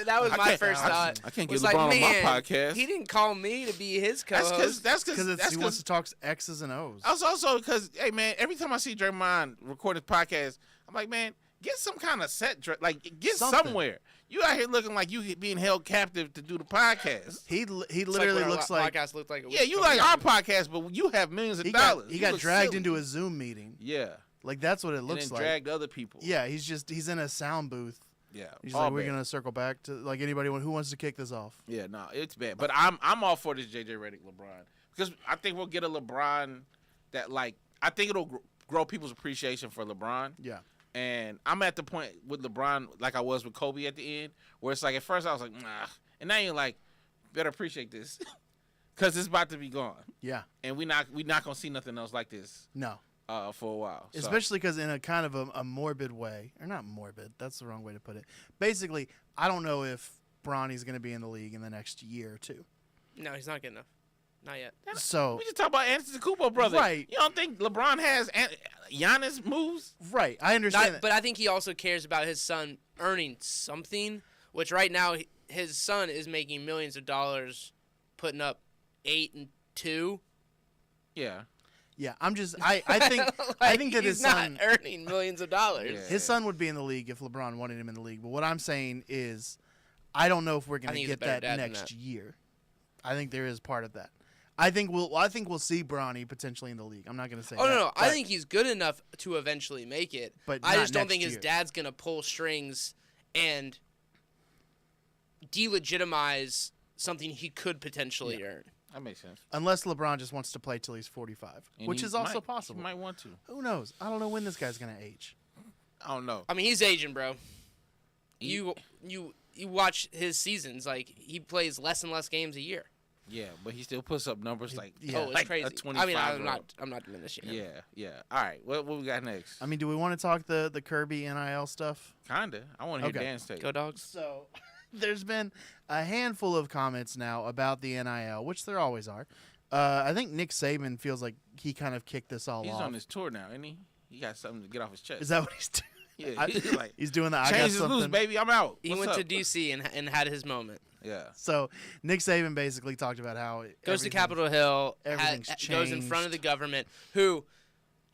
that was I my can't- first thought. I can't get Was LeBron on my man, podcast. He didn't call me to be his co-host. That's because because he wants to talk X's and O's. also because hey man, every time I see Draymond record his podcast, I'm like, man, get some kind of set, like get Something. somewhere. You out here looking like you being held captive to do the podcast. He It's literally what our looks like podcast looked like. Yeah, you like our podcast, but you have millions of dollars. he You got look dragged silly. into a Zoom meeting. Yeah, Like that's what it and looks then like. dragged other people. Yeah, he's in a sound booth. yeah. He's all like, we're bad. gonna circle back to like anybody who wants to kick this off. Yeah, no, it's bad. But I'm all for this JJ Redick LeBron because I think we'll get a LeBron that like I think it'll grow people's appreciation for LeBron. Yeah. And I'm at the point with LeBron like I was with Kobe at the end, where it's like at first I was like, nah, and now you're like, better appreciate this, because it's about to be gone, Yeah. and we not gonna see nothing else like this No. for a while. So, Especially because in a kind of a morbid way, or not morbid, that's the wrong way to put it. Basically, I don't know if Bronny's going to be in the league in the next year or two. No, he's not good enough. Not yet. So, we just talk about Antetokounmpo, brother. Right. You don't think LeBron has Giannis moves? right, I understand that. But I think he also cares about his son earning something, which right now his son is making millions of dollars, putting up 8 and 2. Yeah. Yeah, I think that his he's son not earning millions of dollars. Yeah. his son would be in the league if LeBron wanted him in the league. But what I'm saying is, I don't know if we're going to think he's a get better that dad than next that. year. I think there is part of that. I think we'll see Bronny potentially in the league. I'm not going to say. Oh that, no! I but- think he's good enough to eventually make it. But I not just don't next think his year. dad's gonna pull strings and delegitimize something he could potentially earn. That makes sense. unless LeBron just wants to play till he's 45, And which he is also might- possible. He might want to. Who knows? I don't know when this guy's going to age. I don't know. I mean, he's aging, bro. You watch his seasons. Like he plays less and less games a year. Yeah, but he still puts up numbers like Yeah. Oh, it's like crazy. a 25 I mean, I'm year not. old. I'm not diminishing. him. Yeah. All right. What we got next? I mean, do we want to talk the Kirby NIL stuff? Kinda. I want to hear Okay. Dan's take. Go dogs. So, there's been a handful of comments now about the NIL, which there always are. I think Nick Saban feels like he kind of kicked this all He's off. on his tour now, isn't he? He got something to get off his chest. Is that what he's doing? Yeah. He's like, He's doing the I got change is something. loose, baby. I'm out. He What's went up? to DC and had his moment. Yeah. So Nick Saban basically talked about how Goes to everything- Capitol Hill. everything's Goes in front of the government. Who,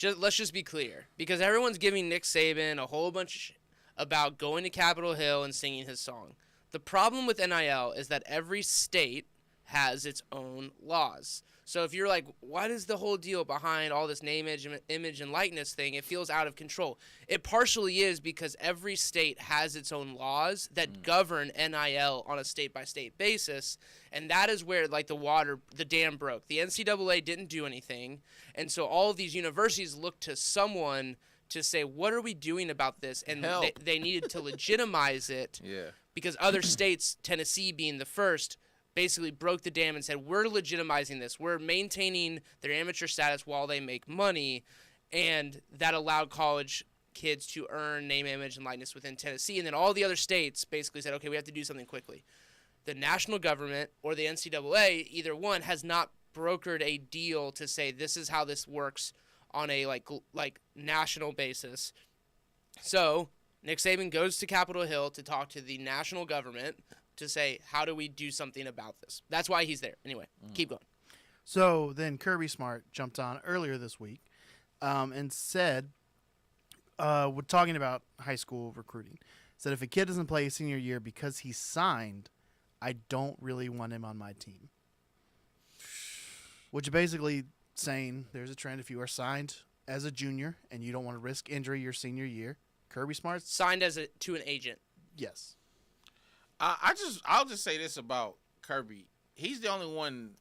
let's just be clear, because everyone's giving Nick Saban a whole bunch of about going to Capitol Hill and singing his song. The problem with NIL is that every state has its own laws. So if you're like, what is the whole deal behind all this name, image, and likeness thing? It feels out of control. It partially is because every state has its own laws that govern NIL on a state-by-state basis, and that is where, like, the dam broke. The NCAA didn't do anything, and so all of these universities looked to someone to say, what are we doing about this? And they needed to legitimize it because other states, Tennessee being the first, basically broke the dam and said, we're legitimizing this. We're maintaining their amateur status while they make money, and that allowed college kids to earn name, image, and likeness within Tennessee. And then all the other states basically said, okay, we have to do something quickly. The national government or the NCAA, either one, has not brokered a deal to say this is how this works on a like national basis. So Nick Saban goes to Capitol Hill to talk to the national government to say, how do we do something about this? That's why he's there. Anyway, keep going. So then Kirby Smart jumped on earlier this week and said, we're talking about high school recruiting, said if a kid doesn't play his senior year because he's signed, I don't really want him on my team. Which basically saying there's a trend if you are signed as a junior and you don't want to risk injury your senior year. Kirby Smart signed to an agent. Yes. I'll just say this about Kirby. He's the only one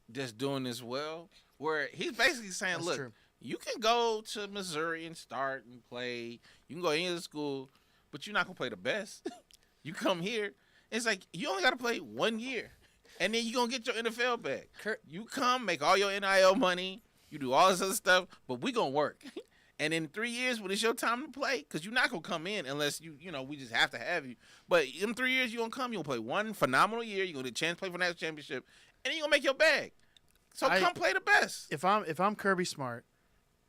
that's doing this well, where he's basically saying, That's look, true. you can go to Missouri and start and play. You can go into the school, but you're not going to play the best. You come here, it's like you only got to play 1 year, and then you're going to get your NFL bag. You come, make all your NIL money, you do all this other stuff, but we going to work. And in 3 years, when it's your time to play, because you're not going to come in unless we just have to have you. But in 3 years, you're going to come. You're going to play one phenomenal year. You're going to get a chance to play for the national championship. And then you're going to make your bag. So come play the best. If I'm Kirby Smart,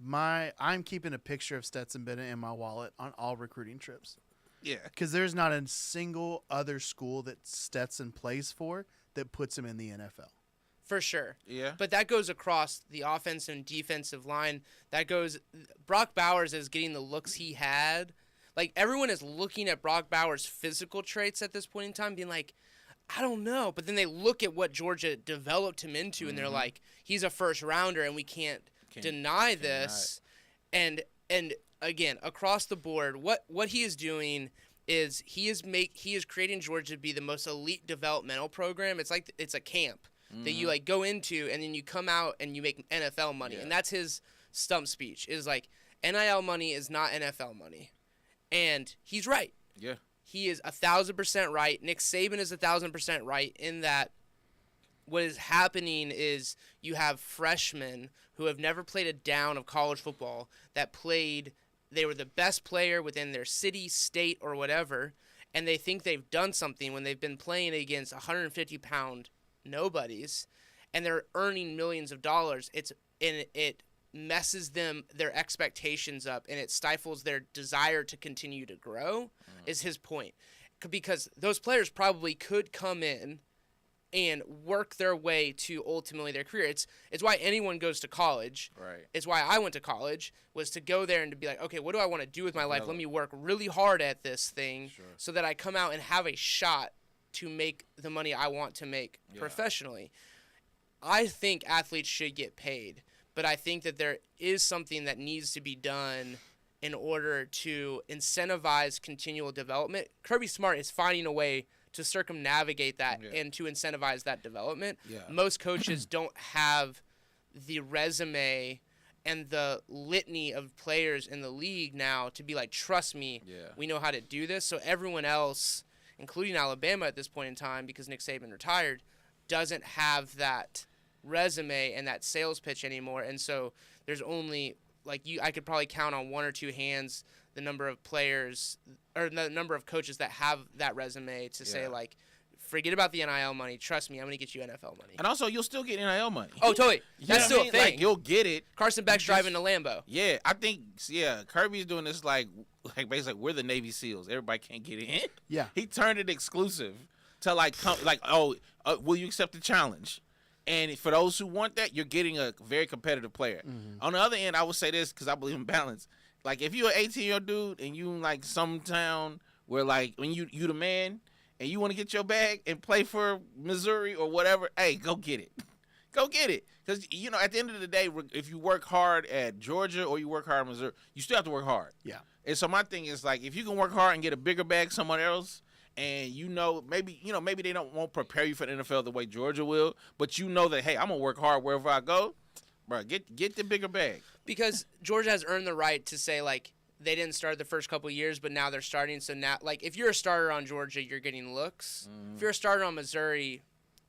I'm keeping a picture of Stetson Bennett in my wallet on all recruiting trips. Yeah. Because there's not a single other school that Stetson plays for that puts him in the NFL. For sure. Yeah. But that goes across the offensive and defensive line. Brock Bowers is getting the looks he had. Like, everyone is looking at Brock Bowers' physical traits at this point in time, being like, I don't know. But then they look at what Georgia developed him into, and they're like, he's a first rounder, and we can't deny this. And again, across the board, what he is doing is he is creating Georgia to be the most elite developmental program. It's like it's a camp that you go into, and then you come out and you make NFL money. And that's his stump speech, is like, NIL money is not NFL money. And he's right. Yeah. He is 1,000% right. Nick Saban is 1,000% right in that what is happening is you have freshmen who have never played a down of college football they were the best player within their city, state, or whatever, and they think they've done something when they've been playing against 150-pound nobodies, and they're earning millions of dollars. It messes their expectations up, and it stifles their desire to continue to grow. Is his point, because those players probably could come in and work their way to ultimately their career. It's why anyone goes to college. Right. It's why I went to college, was to go there and to be like, okay, what do I want to do with my life? Let me work really hard at this thing so that I come out and have a shot to make the money I want to make professionally. I think athletes should get paid, but I think that there is something that needs to be done in order to incentivize continual development. Kirby Smart is finding a way to circumnavigate that and to incentivize that development. Yeah. Most coaches don't have the resume and the litany of players in the league now to be like, trust me, we know how to do this. So everyone else, including Alabama at this point in time, because Nick Saban retired, doesn't have that resume and that sales pitch anymore. And so there's only, I could probably count on one or two hands the number of players or the number of coaches that have that resume to say, forget about the NIL money. Trust me, I'm going to get you NFL money. And also, you'll still get NIL money. Oh, totally. That's still a thing. You'll get it. Carson Beck's driving a Lambo. Yeah, I think, Kirby's doing this like basically we're the Navy SEALs. Everybody can't get in. Yeah. He turned it exclusive to will you accept the challenge? And for those who want that, you're getting a very competitive player. On the other end, I would say this because I believe in balance. Like, if you're an 18-year-old dude and you in, like, some town where, like, when you the man and you want to get your bag and play for Missouri or whatever, hey, go get it. Go get it. Because, you know, at the end of the day, if you work hard at Georgia or you work hard in Missouri, you still have to work hard. Yeah. And so my thing is, like, if you can work hard and get a bigger bag somewhere else, and maybe they won't prepare you for the NFL the way Georgia will, but you know that, hey, I'm gonna work hard wherever I go, bro. Get the bigger bag. Because Georgia has earned the right to say, like, they didn't start the first couple of years, but now they're starting. So now, like, if you're a starter on Georgia, you're getting looks. If you're a starter on Missouri,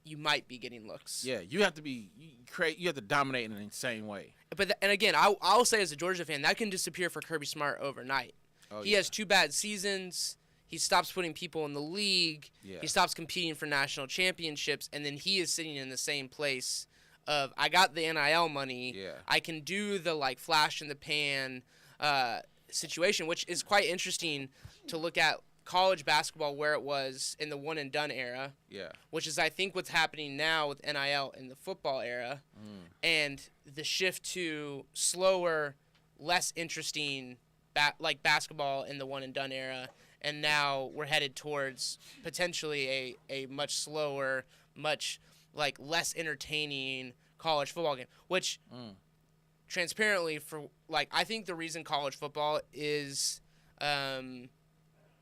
you might be getting looks. Yeah, you have to dominate in an insane way. But and again, I'll say as a Georgia fan, that can disappear for Kirby Smart overnight. He has 2 bad seasons. He stops putting people in the league. Yeah. He stops competing for national championships, and then he is sitting in the same place of, I got the NIL money. Yeah. I can do the, like, flash in the pan situation, which is quite interesting to look at college basketball where it was in the one and done era. Yeah. Which is, I think, what's happening now with NIL in the football era, and the shift to slower, less interesting basketball in the one and done era. And now we're headed towards potentially a much slower, much, like, less entertaining college football game. Which, transparently, for, like, I think the reason college football is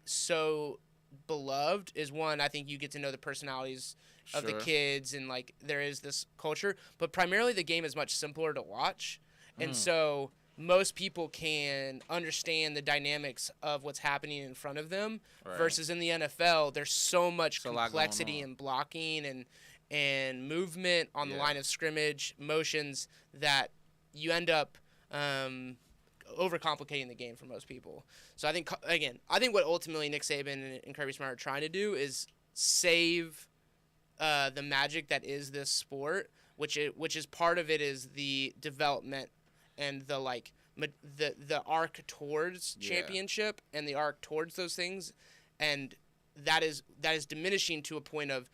so beloved is, one, I think you get to know the personalities of the kids, and, like, there is this culture. But primarily the game is much simpler to watch. And so most people can understand the dynamics of what's happening in front of them, versus in the NFL, there's so much complexity and blocking and movement on the line of scrimmage, motions, that you end up overcomplicating the game for most people. So I think, again, what ultimately Nick Saban and Kirby Smart are trying to do is save the magic that is this sport, which is part of it is the development and the, like, the arc towards championship and the arc towards those things, and that is diminishing to a point of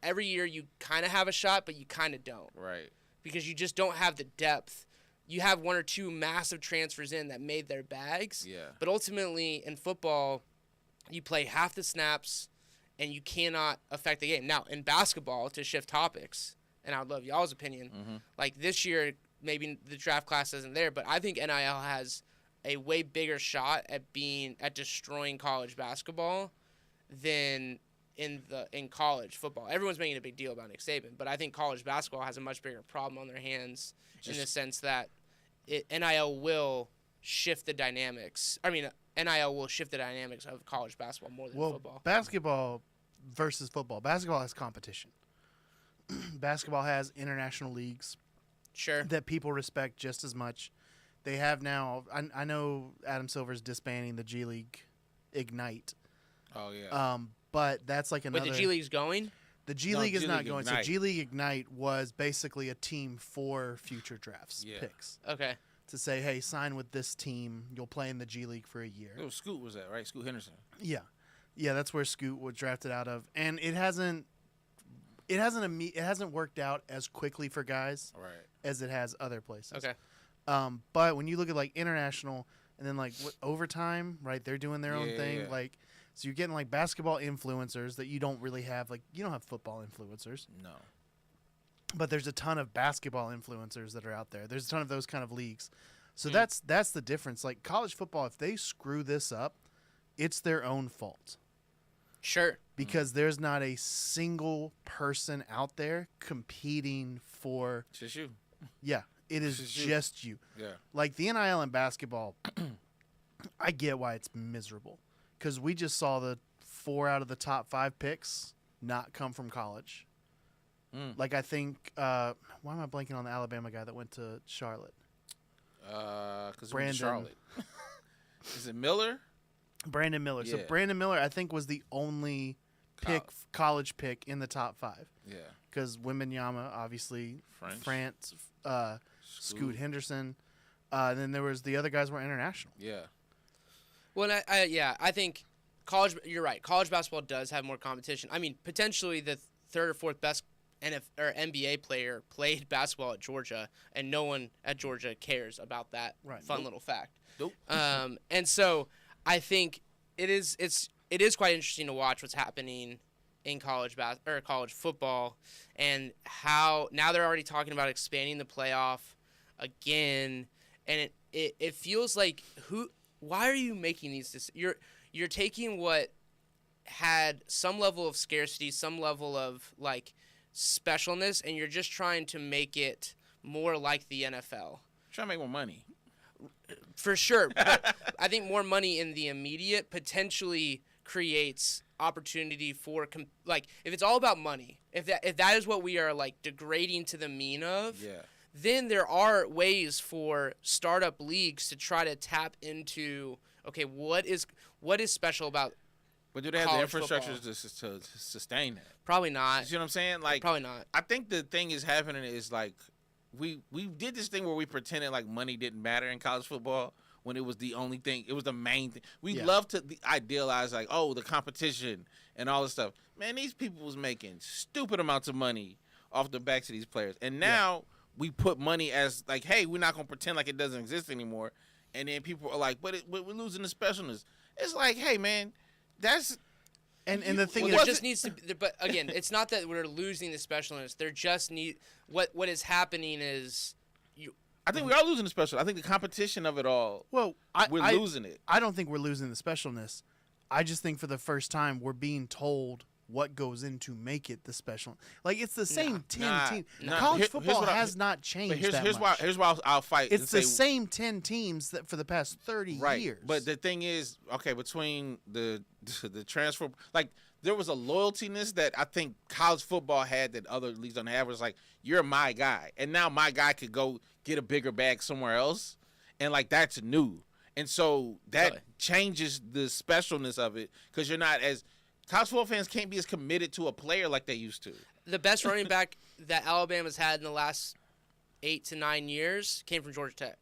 every year you kind of have a shot, but you kind of don't, Right. because you just don't have the depth. You have 1 or 2 massive transfers in that made their bags, but ultimately in football, you play half the snaps and you cannot affect the game. Now in basketball, to shift topics, and I'd love y'all's opinion. Like this year, maybe the draft class isn't there, but I think NIL has a way bigger shot at destroying college basketball than in college football. Everyone's making a big deal about Nick Saban, but I think college basketball has a much bigger problem on their hands in the sense that NIL will shift the dynamics. I mean, NIL will shift the dynamics of college basketball more than football. Basketball versus football. Basketball has competition. Basketball has international leagues that people respect just as much. They have now, I know Adam Silver's disbanding the G League Ignite. Oh, yeah. But that's like another. But the G League's going? The G League is not going. Ignite. So G League Ignite was basically a team for future drafts picks. Okay. To say, hey, sign with this team. You'll play in the G League for a year. It was Scoot was that, right? Scoot Henderson. Yeah. Yeah, that's where Scoot was drafted out of. And it hasn't worked out as quickly for guys as it has other places. Okay. But when you look at like international and then like overtime, right? They're doing their own thing. Yeah. Like, so you're getting like basketball influencers that you don't really have. Like, you don't have football influencers. No. But there's a ton of basketball influencers that are out there. There's a ton of those kind of leagues. So that's the difference. Like college football, if they screw this up, it's their own fault. Sure. Because there's not a single person out there competing for. Just you. Yeah, it is just you. Yeah. Like the NIL in basketball, I get why it's miserable. Because we just saw the 4 out of the top 5 picks not come from college. Like I think, why am I blanking on the Alabama guy that went to Charlotte? Because Brandon. Charlotte. Is it Miller? Brandon Miller. So Yeah. Brandon Miller, I think, was the only college pick in the top 5. Yeah. Because Wembanyama, obviously, France, Scoot Henderson, and then there was the other guys were international. Yeah. Well, I think you're right. College basketball does have more competition. I mean, potentially the third or fourth best NBA player played basketball at Georgia, and no one at Georgia cares about that fun little fact. Nope. And so I think it is quite interesting to watch what's happening in college football, and how now they're already talking about expanding the playoff again, and it feels like why are you making these you're taking what had some level of scarcity, some level of like specialness, and you're just trying to make it more like the NFL. Trying to make more money. For sure. But I think more money in the immediate potentially creates opportunity for like if it's all about money, if that is what we are like degrading to the mean of, then there are ways for startup leagues to try to tap into what is special about. But do they have the infrastructure to sustain that? Probably not. You see what I'm saying? Like, probably not. I think the thing is happening is like we did this thing where we pretended like money didn't matter in college football when it was the only thing. It was the main thing. We love to idealize like, oh, the competition and all this stuff. Man, these people was making stupid amounts of money off the backs of these players, and now we put money as like, hey, we're not gonna pretend like it doesn't exist anymore. And then people are like, but we're losing the specialness. It's like, hey, man. That's and the thing there just needs to be, but again, it's not that we're losing the specialness. There just what is happening is I think we are losing the special. I think the competition of it all. Well, we're losing it. I don't think we're losing the specialness. I just think for the first time we're being told what goes into make it the special. Like it's the same 10 teams. College football has not changed. But here's why I'll fight. It's the same 10 teams that for the past 30 years. But the thing is, between the transfer, like there was a loyaltiness that I think college football had that other leagues don't have. It was like, you're my guy, and now my guy could go get a bigger bag somewhere else, and like that's new, and so that changes the specialness of it because you're not as. College football fans can't be as committed to a player like they used to. The best running back that Alabama's had in the last 8 to 9 years came from Georgia Tech.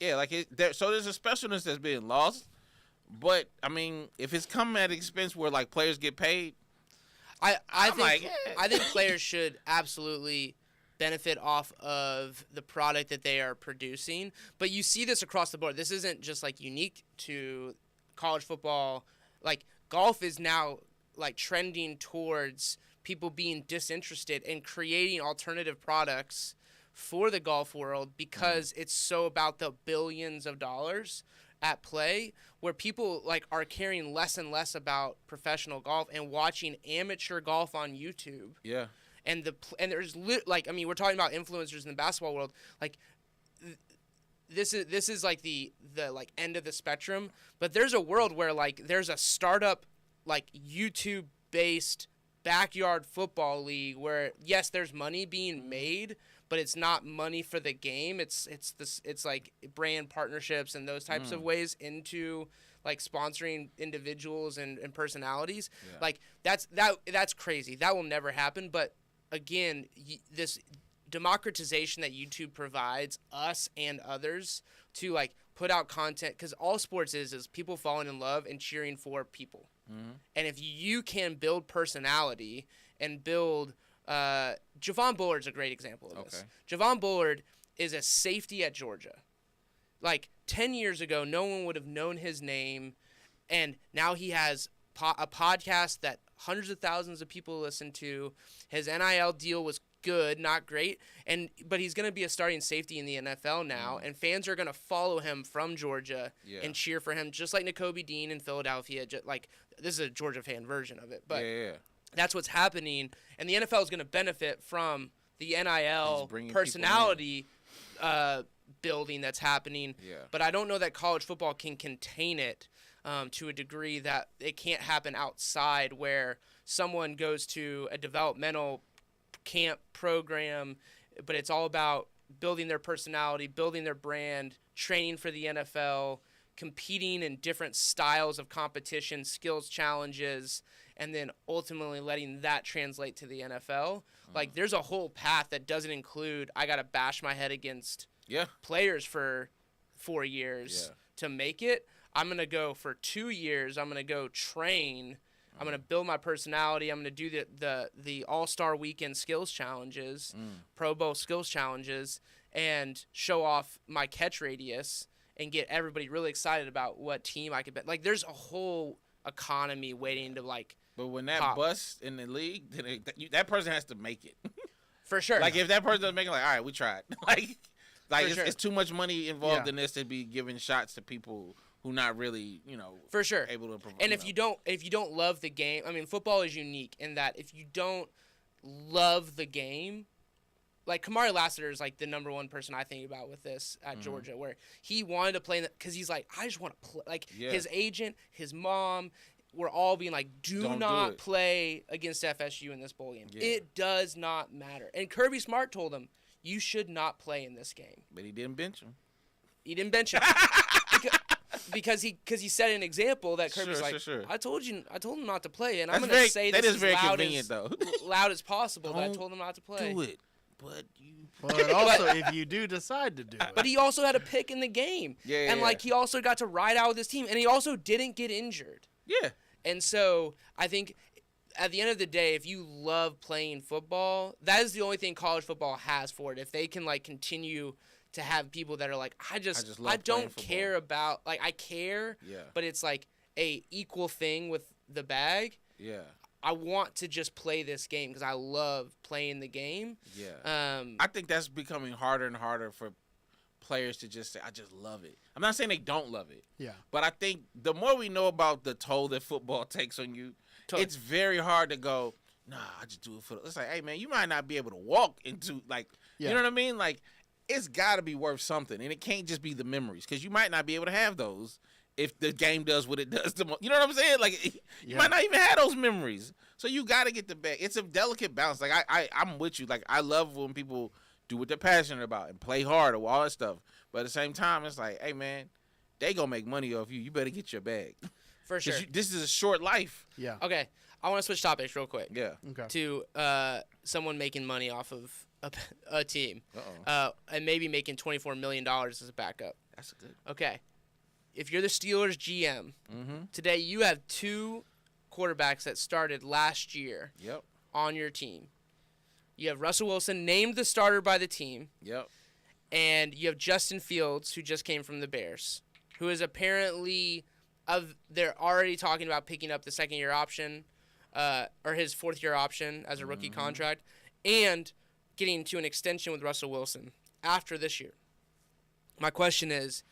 Yeah, like so there's a specialness that's being lost. But I mean, if it's coming at expense where like players get paid, I think players should absolutely benefit off of the product that they are producing. But you see this across the board. This isn't just like unique to college football. Like golf is now like trending towards people being disinterested and creating alternative products for the golf world because it's so about the billions of dollars at play, where people like are caring less and less about professional golf and watching amateur golf on YouTube. Yeah. And there's we're talking about influencers in the basketball world. Like this is like the like end of the spectrum, but there's a world where like there's a startup like YouTube based backyard football league where yes, there's money being made, but it's not money for the game. It's like brand partnerships and those types of ways into like sponsoring individuals and personalities. Yeah. Like that's crazy. That will never happen. But again, this democratization that YouTube provides us and others to like put out content, because all sports is people falling in love and cheering for people. Mm-hmm. And if you can build personality and build Javon Bullard's a great example of this. Javon Bullard is a safety at Georgia. Like 10 years ago, no one would have known his name, and now he has a podcast that hundreds of thousands of people listen to. His NIL deal was good, not great, but he's going to be a starting safety in the NFL now, and fans are going to follow him from Georgia and cheer for him, just like Nakobe Dean in Philadelphia. Like this is a Georgia fan version of it, but that's what's happening, and the NFL is going to benefit from the NIL personality building that's happening. Yeah. But I don't know that college football can contain it to a degree that it can't happen outside, where someone goes to a developmental camp program, but it's all about building their personality, building their brand, training for the NFL, competing in different styles of competition, skills challenges, and then ultimately letting that translate to the NFL. Like there's a whole path that doesn't include I got to bash my head against players for 4 years to make it. I'm going to go for 2 years. I'm going to go train I'm gonna build my personality. I'm gonna do the All-Star Weekend skills challenges, Pro Bowl skills challenges, and show off my catch radius and get everybody really excited about what team I could bet. Like, there's a whole economy waiting to like. But when that pop. busts in the league, then that person has to make it. For sure. Like if that person doesn't make it, like, all right, we tried. like it's, sure. it's too much money involved Yeah. in this to be giving shots to people who not really, For sure. able to provide. And if you don't love the game, I mean, football is unique in that if you don't love the game, like Kamari Lassiter is like the number one person I think about with this at Georgia, where he wanted to play because he's like, I just want to play. Like his agent, his mom, we're all being like, do not play against FSU in this bowl game. Yeah. It does not matter. And Kirby Smart told him, you should not play in this game. But he didn't bench him. He didn't bench him. Because he set an example that Kirby's Sure. I told him not to play, and That's I'm going to say that this is as very loud convenient, as, though. loud as possible that I Don't told him not to play. Do it, but you. But also, if you do decide to do it. But he also had a pick in the game. Yeah, and, like, he also got to ride out with his team, and he also didn't get injured. Yeah. And so I think at the end of the day, if you love playing football, that is the only thing college football has for it. If they can, like, continue to have people that are like, I love don't playing care about, like, I care, but it's like a equal thing with the bag. Yeah. I want to just play this game because I love playing the game. Yeah. I think that's becoming harder and harder for players to just say, I just love it. I'm not saying they don't love it. Yeah. But I think the more we know about the toll that football takes on you, it's very hard to go, nah, I just do it for the. It's like, hey, man, you might not be able to walk into, like, you know what I mean? Like, it's got to be worth something. And it can't just be the memories because you might not be able to have those if the game does what it does. You know what I'm saying? Like, you might not even have those memories. So you got to get the back. It's a delicate balance. Like, I'm with you. Like, I love when people do what they're passionate about and play hard or all that stuff. But at the same time, it's like, hey, man, they going to make money off you. You better get your bag. For sure. This is a short life. Yeah. Okay. I want to switch topics real quick. Yeah. Okay. To someone making money off of a team. Uh-oh. And maybe making $24 million as a backup. That's good. Okay. If you're the Steelers GM, today you have two quarterbacks that started last year on your team. You have Russell Wilson, named the starter by the team. Yep. And you have Justin Fields, who just came from the Bears, who is apparently they're already talking about picking up the second-year option or his fourth-year option as a rookie contract and getting to an extension with Russell Wilson after this year. My question is,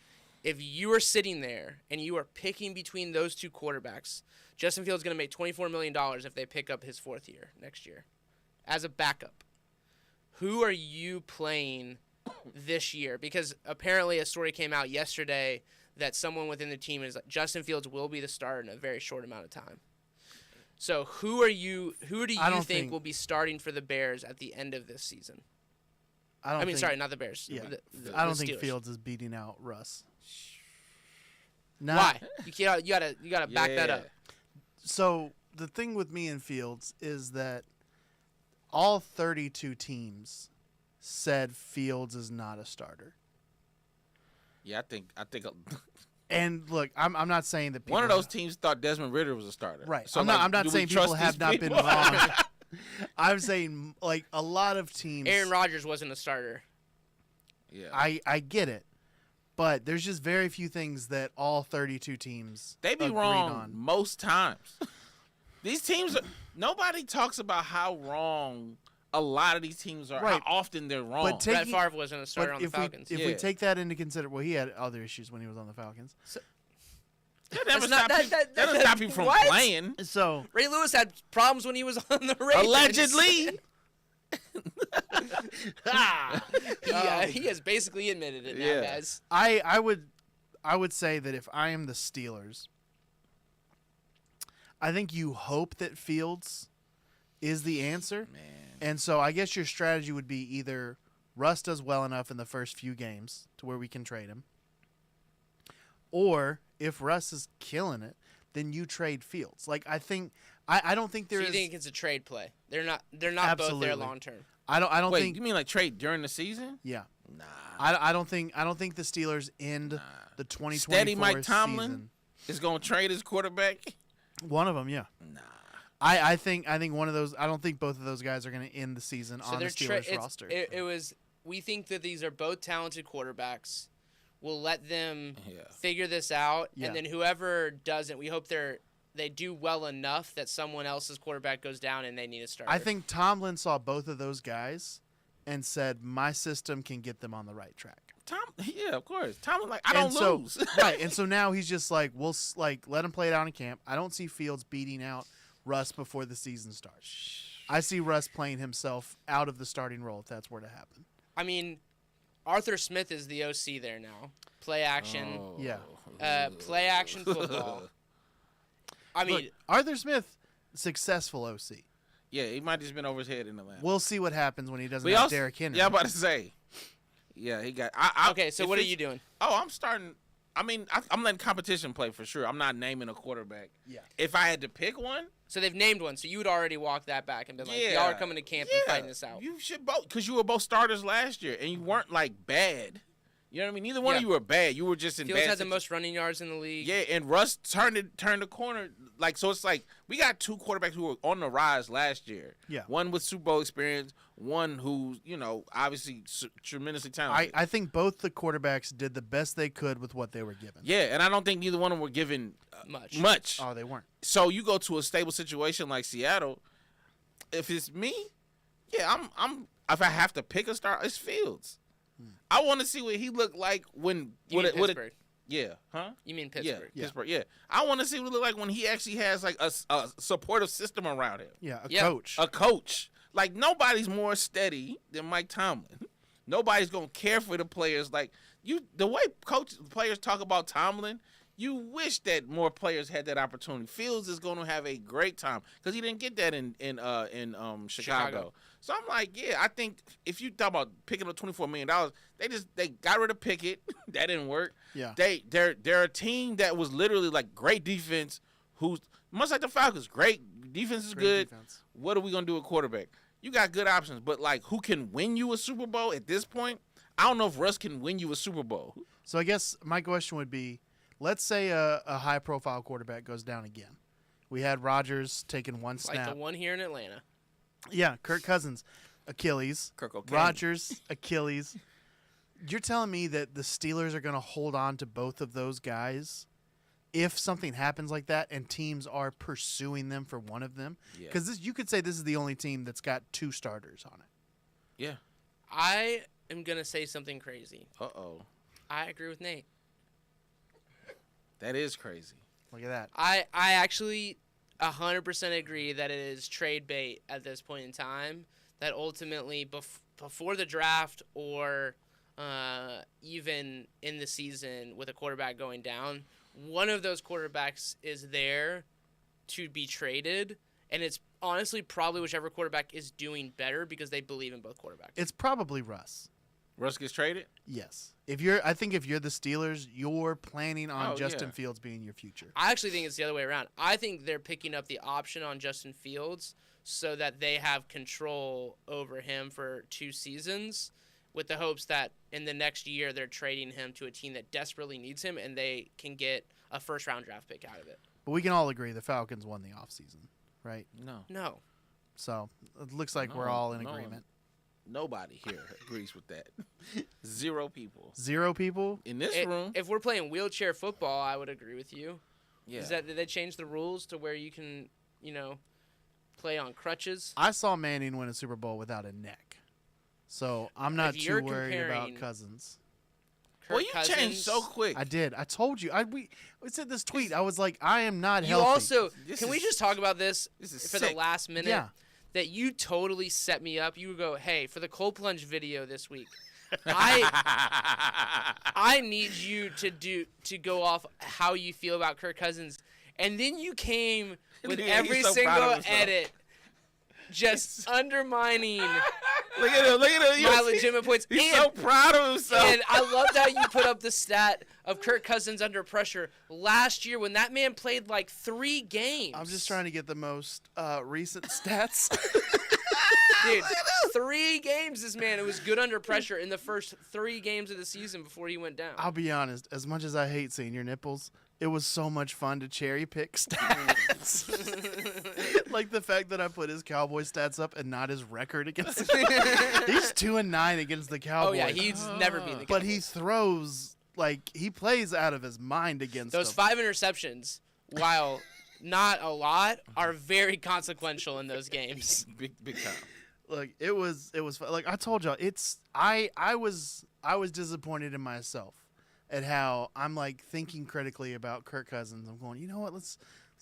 if you are sitting there and you are picking between those two quarterbacks, Justin Fields is going to make $24 million if they pick up his fourth year next year as a backup. Who are you playing this year? Because apparently a story came out yesterday that someone within the team is like, Justin Fields will be the starter in a very short amount of time. So who do you think will be starting for the Bears at the end of this season? Sorry, not the Bears. Yeah. The I don't think Steelers. Fields is beating out Russ. Why? You gotta back that up. So the thing with me and Fields is that all 32 teams said Fields is not a starter. Yeah, I think And look, I'm not saying that people one of those teams thought Desmond Ridder was a starter. Right. So I'm not do we saying trust people have these not been people? wrong. I'm saying like a lot of teams. Aaron Rodgers wasn't a starter. Yeah. I get it, but there's just very few things that all 32 teams They be agreed wrong on. most times. These teams, nobody talks about how wrong a lot of these teams are. Right. How often they're wrong. But Brett Favre wasn't a starter on the if Falcons. if we take that into consideration, well, he had other issues when he was on the Falcons. that never That's not- stopped that- that doesn't stop you from what? playing. So Ray Lewis had problems when he was on the Ravens. Allegedly. He has basically admitted it now, guys. I would say that if I am the Steelers, I think you hope that Fields is the answer. Man. And so I guess your strategy would be either Russ does well enough in the first few games to where we can trade him, or if Russ is killing it, then you trade Fields. Like I don't think there So is. you think it's a trade play? They're not Absolutely. both there long term. I don't Wait, think. you mean like trade during the season? Yeah. Nah. I don't think the Steelers end the 2024 Steady Mike Tomlin season. is going to trade his quarterback? One of them, yeah. Nah. I think one of those. I don't think both of those guys are going to end the season on the Steelers roster. It was. We think that these are both talented quarterbacks. We'll let them figure this out, and then whoever doesn't, we hope they do well enough that someone else's quarterback goes down and they need a starter. I think Tomlin saw both of those guys and said, "My system can get them on the right track." Yeah, of course. Tomlin I don't lose. Right, and so now he's just like, we'll let him play it out in camp. I don't see Fields beating out Russ before the season starts. I see Russ playing himself out of the starting role if that's were to happen. I mean, Arthur Smith is the OC there now. Play action. Play action football. I mean, look, Arthur Smith, successful OC. Yeah, he might have just been over his head in Atlanta. We'll see what happens when he doesn't have Derrick Henry. Yeah, I'm about to say. Yeah, he got. Okay, so what are you doing? Oh, I'm starting. I mean, I'm letting competition play for sure. I'm not naming a quarterback. Yeah. If I had to pick one. So they've named one, so you would already walk that back and be like, y'all are coming to camp and fighting this out. You should both, because you were both starters last year, and you weren't, bad. You know what I mean? Neither one of you were bad. You were just in Fields bad. had the most running yards in the league. Yeah, and Russ turned the corner. So it's like we got two quarterbacks who were on the rise last year. Yeah. One with Super Bowl experience, one who's, obviously tremendously talented. I think both the quarterbacks did the best they could with what they were given. Yeah, and I don't think neither one of them were given much. Oh, they weren't. So you go to a stable situation like Seattle. If it's me, I'm. If I have to pick a star, it's Fields. I want to see what he looked like when. You mean Pittsburgh? Yeah, huh? You mean Pittsburgh? Yeah, Pittsburgh. Yeah, I want to see what it looked like when he actually has like a supportive system around him. Yeah, coach. A coach. Like nobody's more steady than Mike Tomlin. Nobody's gonna care for the players like you. The way players talk about Tomlin. You wish that more players had that opportunity. Fields is going to have a great time because he didn't get that in Chicago. So I'm like, I think if you talk about picking up $24 million, they got rid of Pickett. That didn't work. Yeah. They're a team that was literally like great defense, who's much like the Falcons. Great defense is good. Defense. What are we gonna do at quarterback? You got good options, but like who can win you a Super Bowl at this point? I don't know if Russ can win you a Super Bowl. So I guess my question would be, let's say a high-profile quarterback goes down again. We had Rodgers taking one snap. Like the one here in Atlanta. Yeah, Kirk Cousins, Achilles. Kirk O'Kane. Rodgers, Achilles. You're telling me that the Steelers are going to hold on to both of those guys if something happens like that and teams are pursuing them for one of them? Because you could say this is the only team that's got two starters on it. Yeah. I am going to say something crazy. Uh-oh. I agree with Nate. That is crazy. Look at that. I actually 100% agree that it is trade bait at this point in time. That ultimately, before the draft or even in the season with a quarterback going down, one of those quarterbacks is there to be traded. And it's honestly probably whichever quarterback is doing better because they believe in both quarterbacks. It's probably Russ. Russ gets traded? Yes. I think if you're the Steelers, you're planning on Justin Fields being your future. I actually think it's the other way around. I think they're picking up the option on Justin Fields so that they have control over him for 2 seasons with the hopes that in the next year they're trading him to a team that desperately needs him and they can get a first-round draft pick out of it. But we can all agree the Falcons won the offseason, right? No. So it looks like we're all in agreement. Nobody here agrees with that. 0 people. 0 people? In this room. If we're playing wheelchair football, I would agree with you. Yeah. Did they change the rules to where you can, play on crutches? I saw Manning win a Super Bowl without a neck. So I'm not too worried about Cousins. Well, you changed so quick. I did. I told you. We said this tweet. I was like, I am not you healthy. Also, can we just talk about this is for sick. the last minute? Yeah. That you totally set me up. You would go, hey, for the cold plunge video this week, I need you to go off how you feel about Kirk Cousins, and then you came with every so single edit, just undermining Look at him. my legitimate points. He's so proud of himself. And I loved how you put up the stat of Kirk Cousins under pressure last year when that man played like 3 games. I'm just trying to get the most recent stats. Dude, 3 games this man. It was good under pressure in the first 3 games of the season before he went down. I'll be honest. As much as I hate seeing your nipples, It was so much fun to cherry pick stats. Like the fact that I put his Cowboy stats up and not his record against the He's 2-9 against the Cowboys. Oh yeah, he's never beaten the Cowboys. But he throws like he plays out of his mind against those them. 5 interceptions, while not a lot, are very consequential in those games. Big time. Look, it was like I told y'all. I was disappointed in myself at how I'm like thinking critically about Kirk Cousins. I'm going, you know what? It's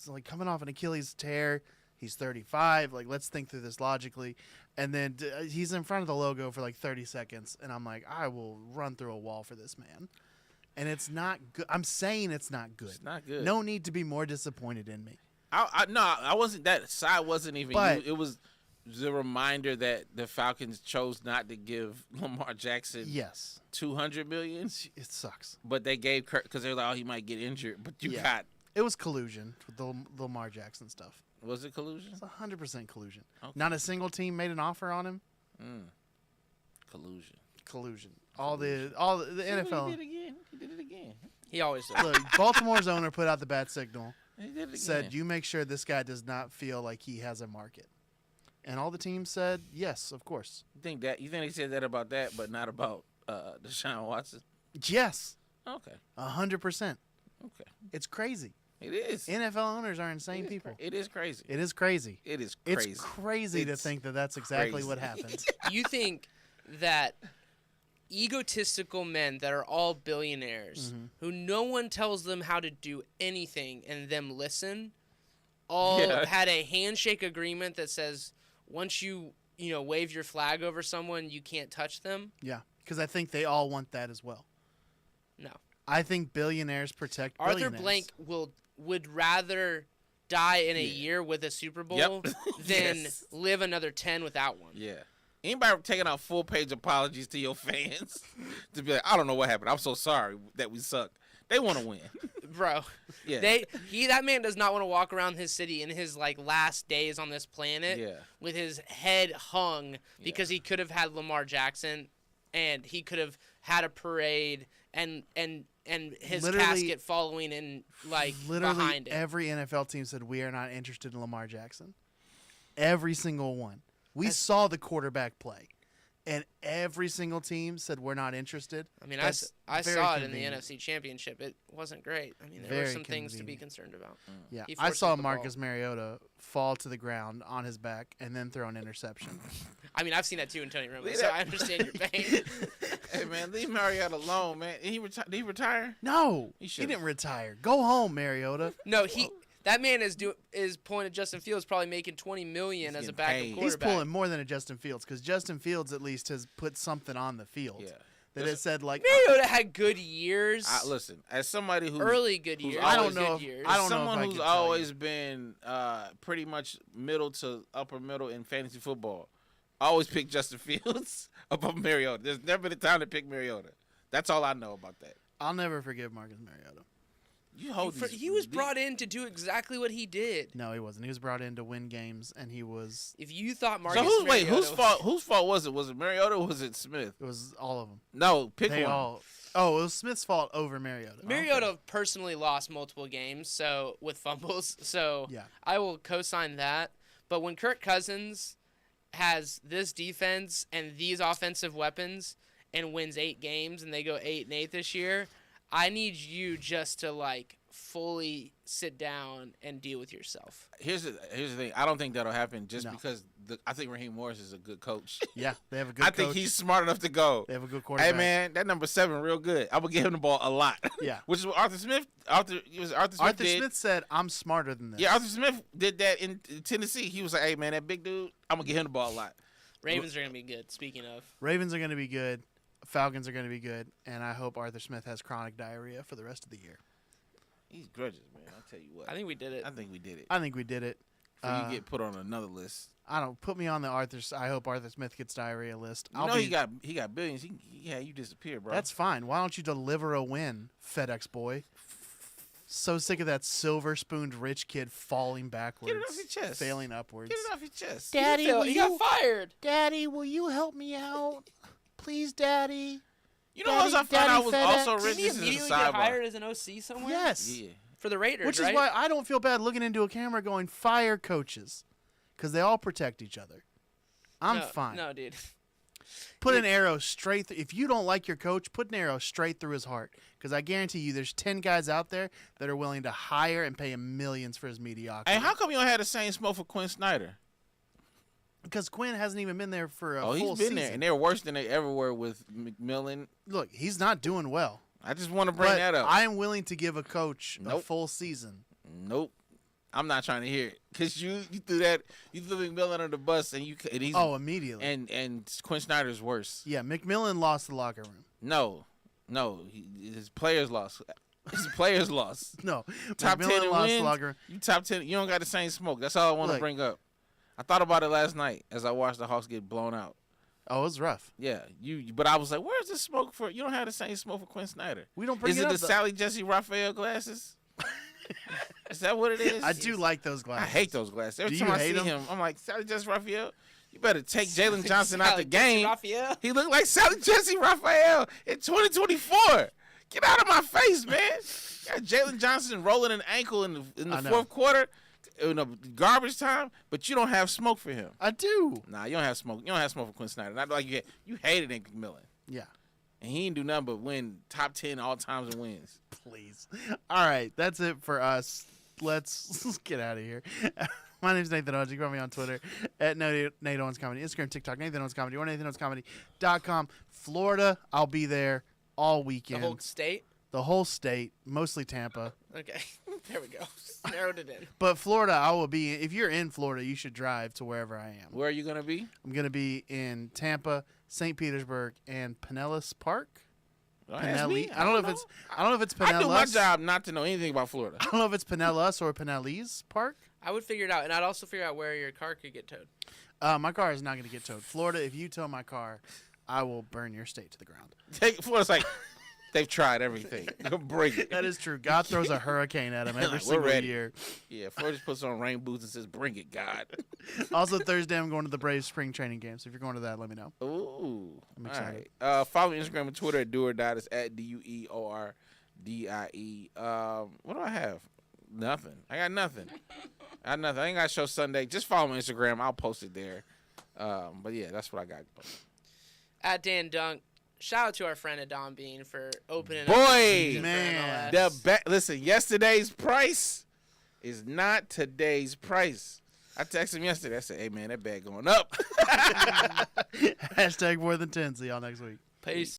like coming off an Achilles tear. He's 35. Like, let's think through this logically. And then he's in front of the logo for like 30 seconds, and I'm like, I will run through a wall for this man. And it's not good. I'm saying it's not good. It's not good. No need to be more disappointed in me. I wasn't. That side wasn't even. But- It was the reminder that the Falcons chose not to give Lamar Jackson Yes, $200 million, it sucks. but they gave Kirk because they were like, oh, he might get injured. But you Yeah. got, It was collusion with the Lamar Jackson stuff. was it collusion? It's 100% collusion. Okay. Not a single team made an offer on him. Collusion. Collusion. All the He NFL. did it again. He did it again. He always does. Look, Baltimore's owner put out the bat signal. He did it again. Said, you make sure this guy does not feel like he has a market. And all the teams said, yes, of course. You think they said that about that, but not about Deshaun Watson? Yes, Okay. 100%. Okay. It's crazy. It is. NFL owners are insane people. It is crazy. It is crazy. It is crazy. It's crazy to It's think that that's exactly crazy. what happens. You think that egotistical men that are all billionaires, who no one tells them how to do anything and them listen, all Yeah. had a handshake agreement that says once you wave your flag over someone, you can't touch them? Yeah, because I think they all want that as well. No. I think billionaires protect Arthur billionaires. Blank would rather die in a year with a Super Bowl Yep. than Yes. live another 10 without one. Yeah. Anybody taking out full-page apologies to your fans to be like, I don't know what happened. I'm so sorry that we suck. They want to win. Bro, Yeah. that man does not want to walk around his city in his like last days on this planet Yeah. with his head hung because he could have had Lamar Jackson and he could have had a parade and his Literally- casket following in like Literally behind it. every NFL team said we are not interested in Lamar Jackson. Every single one. We saw the quarterback play, and every single team said we're not interested. I mean, That's I very saw it in the convenient. NFC Championship. It wasn't great. I mean, there were Very some things to be convenient. concerned about. Yeah, He I forces saw the Marcus ball. Mariota fall to the ground on his back and then throw an interception. I mean, I've seen that too in Tony Romo, Leave so that- I understand your pain. Hey, man, leave Mariota alone, man. Did he retire? No, He he should've. didn't retire. Go home, Mariota. No, that man is pointing at Justin Fields, probably making $20 million He's as a getting backup paid. quarterback. He's pulling more than a Justin Fields because Justin Fields at least has put something on the field Yeah. that has said like Mariota had good years, Listen, as somebody who early good who's years. I don't always- know good if- years. I don't know if someone I who's can tell always been pretty much middle to upper middle in fantasy football, always pick Justin Fields above Mariota. There's never been a time to pick Mariota. That's all I know about that. I'll never forgive Marcus Mariota. You hold He was brought in to do exactly what he did. No, he wasn't. He was brought in to win games, and he was. If you thought Marcus So whose Mariota fault? Whose fault was it? Was it Mariota or was it Smith? It was all of them. No, pick They one. all. Oh, it was Smith's fault over Mariota. Mariota personally lost multiple games, so with fumbles. So Yeah. I will co-sign that. But when Kirk Cousins has this defense and these offensive weapons and wins 8 games and they go 8-8 this year, I need you just to like fully sit down and deal with yourself. Here's the thing. I don't think that'll happen just No. because I think Raheem Morris is a good coach. Yeah, they have a good. I think coach. he's smart enough to go. They have a good quarterback. Hey man, that number 7 real good. I'm gonna give him the ball a lot. Yeah. Which is what Arthur Smith Arthur did. Smith said, "I'm smarter than this." Yeah, Arthur Smith did that in Tennessee. He was like, "Hey man, that big dude, I'm gonna give him the ball a lot." Ravens are going to be good, speaking of. Ravens are going to be good. Falcons are going to be good, and I hope Arthur Smith has chronic diarrhea for the rest of the year. He's grudges, man. I'll tell you what. I think we did it. I think we did it. I think we did it. Before you get put on another list. I don't put me on the Arthur. I hope Arthur Smith gets diarrhea list. You know he got billions. You disappear, bro. That's fine. Why don't you deliver a win, FedEx boy? So sick of that silver-spooned rich kid falling backwards, Get it off your chest. failing upwards. Get it off your chest. Daddy, He got fired. Daddy, will you help me out, please, Daddy? You know what else I found Daddy out was FedEx. also Did rich? he This is a immediately get sidebar. hired as an OC somewhere? Yes. Yeah. for the Raiders, Which is right? why I don't feel bad looking into a camera going, fire coaches. Because they all protect each other. I'm fine. No, dude. Put an arrow straight if you don't like your coach, put an arrow straight through his heart. Because I guarantee you there's 10 guys out there that are willing to hire and pay him millions for his mediocrity. Hey, how come you don't have the same smoke for Quinn Snyder? Because Quinn hasn't even been there for a full he's been season. there, and they're worse than they ever were with McMillan. Look, he's not doing well. I just want to bring But that up. I am willing to give a coach a Nope. full season. Nope. I'm not trying to hear it because you threw McMillan under the bus and he's Immediately. and Quinn Snyder's worse. Yeah, McMillan lost the locker room. No, his players lost. His players lost. No, Top McMillan 10 in lost wins. the locker room. You top 10. You don't got the same smoke. That's all I want to Look. bring up. I thought about it last night as I watched the Hawks get blown out. Oh, it was rough. Yeah, but I was like, where's the smoke for? You don't have the same smoke for Quinn Snyder. We don't bring Is it it up, the though. Sally Jesse Raphael glasses? Is that what it is? I do like those I glasses. hate those glasses. Every Do time you I hate see 'em? him, I'm like, Sally Jesse Raphael, you better take Jalen Johnson out the Sally game. Raphael. He looked like Sally Jesse Raphael in 2024. Get out of my face, man. Got Jalen Johnson rolling an ankle in the I know. fourth quarter, in the garbage time, but you don't have smoke for him. I do. Nah, you don't have smoke. You don't have smoke for Quinn Snyder. Not like you hated Nick McMillan. Yeah, And he didn't do nothing but win top 10 all times in wins. please. All right, that's it for us. Let's get out of here. My name's Nathan Owens. You can find me on Twitter at Nate Owens Comedy, Instagram, TikTok, Nathan Owens Comedy, or NathanOwensComedy.com. Florida, I'll be there all The weekend. whole state. The whole state, mostly Tampa. Okay, there we go. Narrowed it in. But Florida, I will be. If you're in Florida, you should drive to wherever I am. Where are you going to be? I'm going to be in Tampa, St. Petersburg, and Pinellas Park. Don't ask me. I don't know if it's Pinellas. I do my job not to know anything about Florida. I don't know if it's Pinellas or Pinellas Park. I would figure it out, and I'd also figure out where your car could get towed. My car is not going to get towed. Florida, if you tow my car, I will burn your state to the ground. Florida's like, they've tried everything. Bring it. That is true. God throws a hurricane at him every We're single ready. year. Yeah, Florida just puts on rain boots and says, bring it, God. Also, Thursday, I'm going to the Braves spring training game. So if you're going to that, let me know. Ooh. I'm All excited. right. Follow me on Instagram and Twitter at doordie. It's at DUEORDIE. What do I have? Nothing. I got nothing. I ain't got a show Sunday. Just follow me on Instagram. I'll post it there. But yeah, that's what I got. At Dan Dunk. Shout out to our friend Adam Bean for opening up Boy, the season for man. MLS. Listen, yesterday's price is not today's price. I texted him yesterday. I said, hey, man, that bag going up. Hashtag more than 10. See y'all next week. Peace.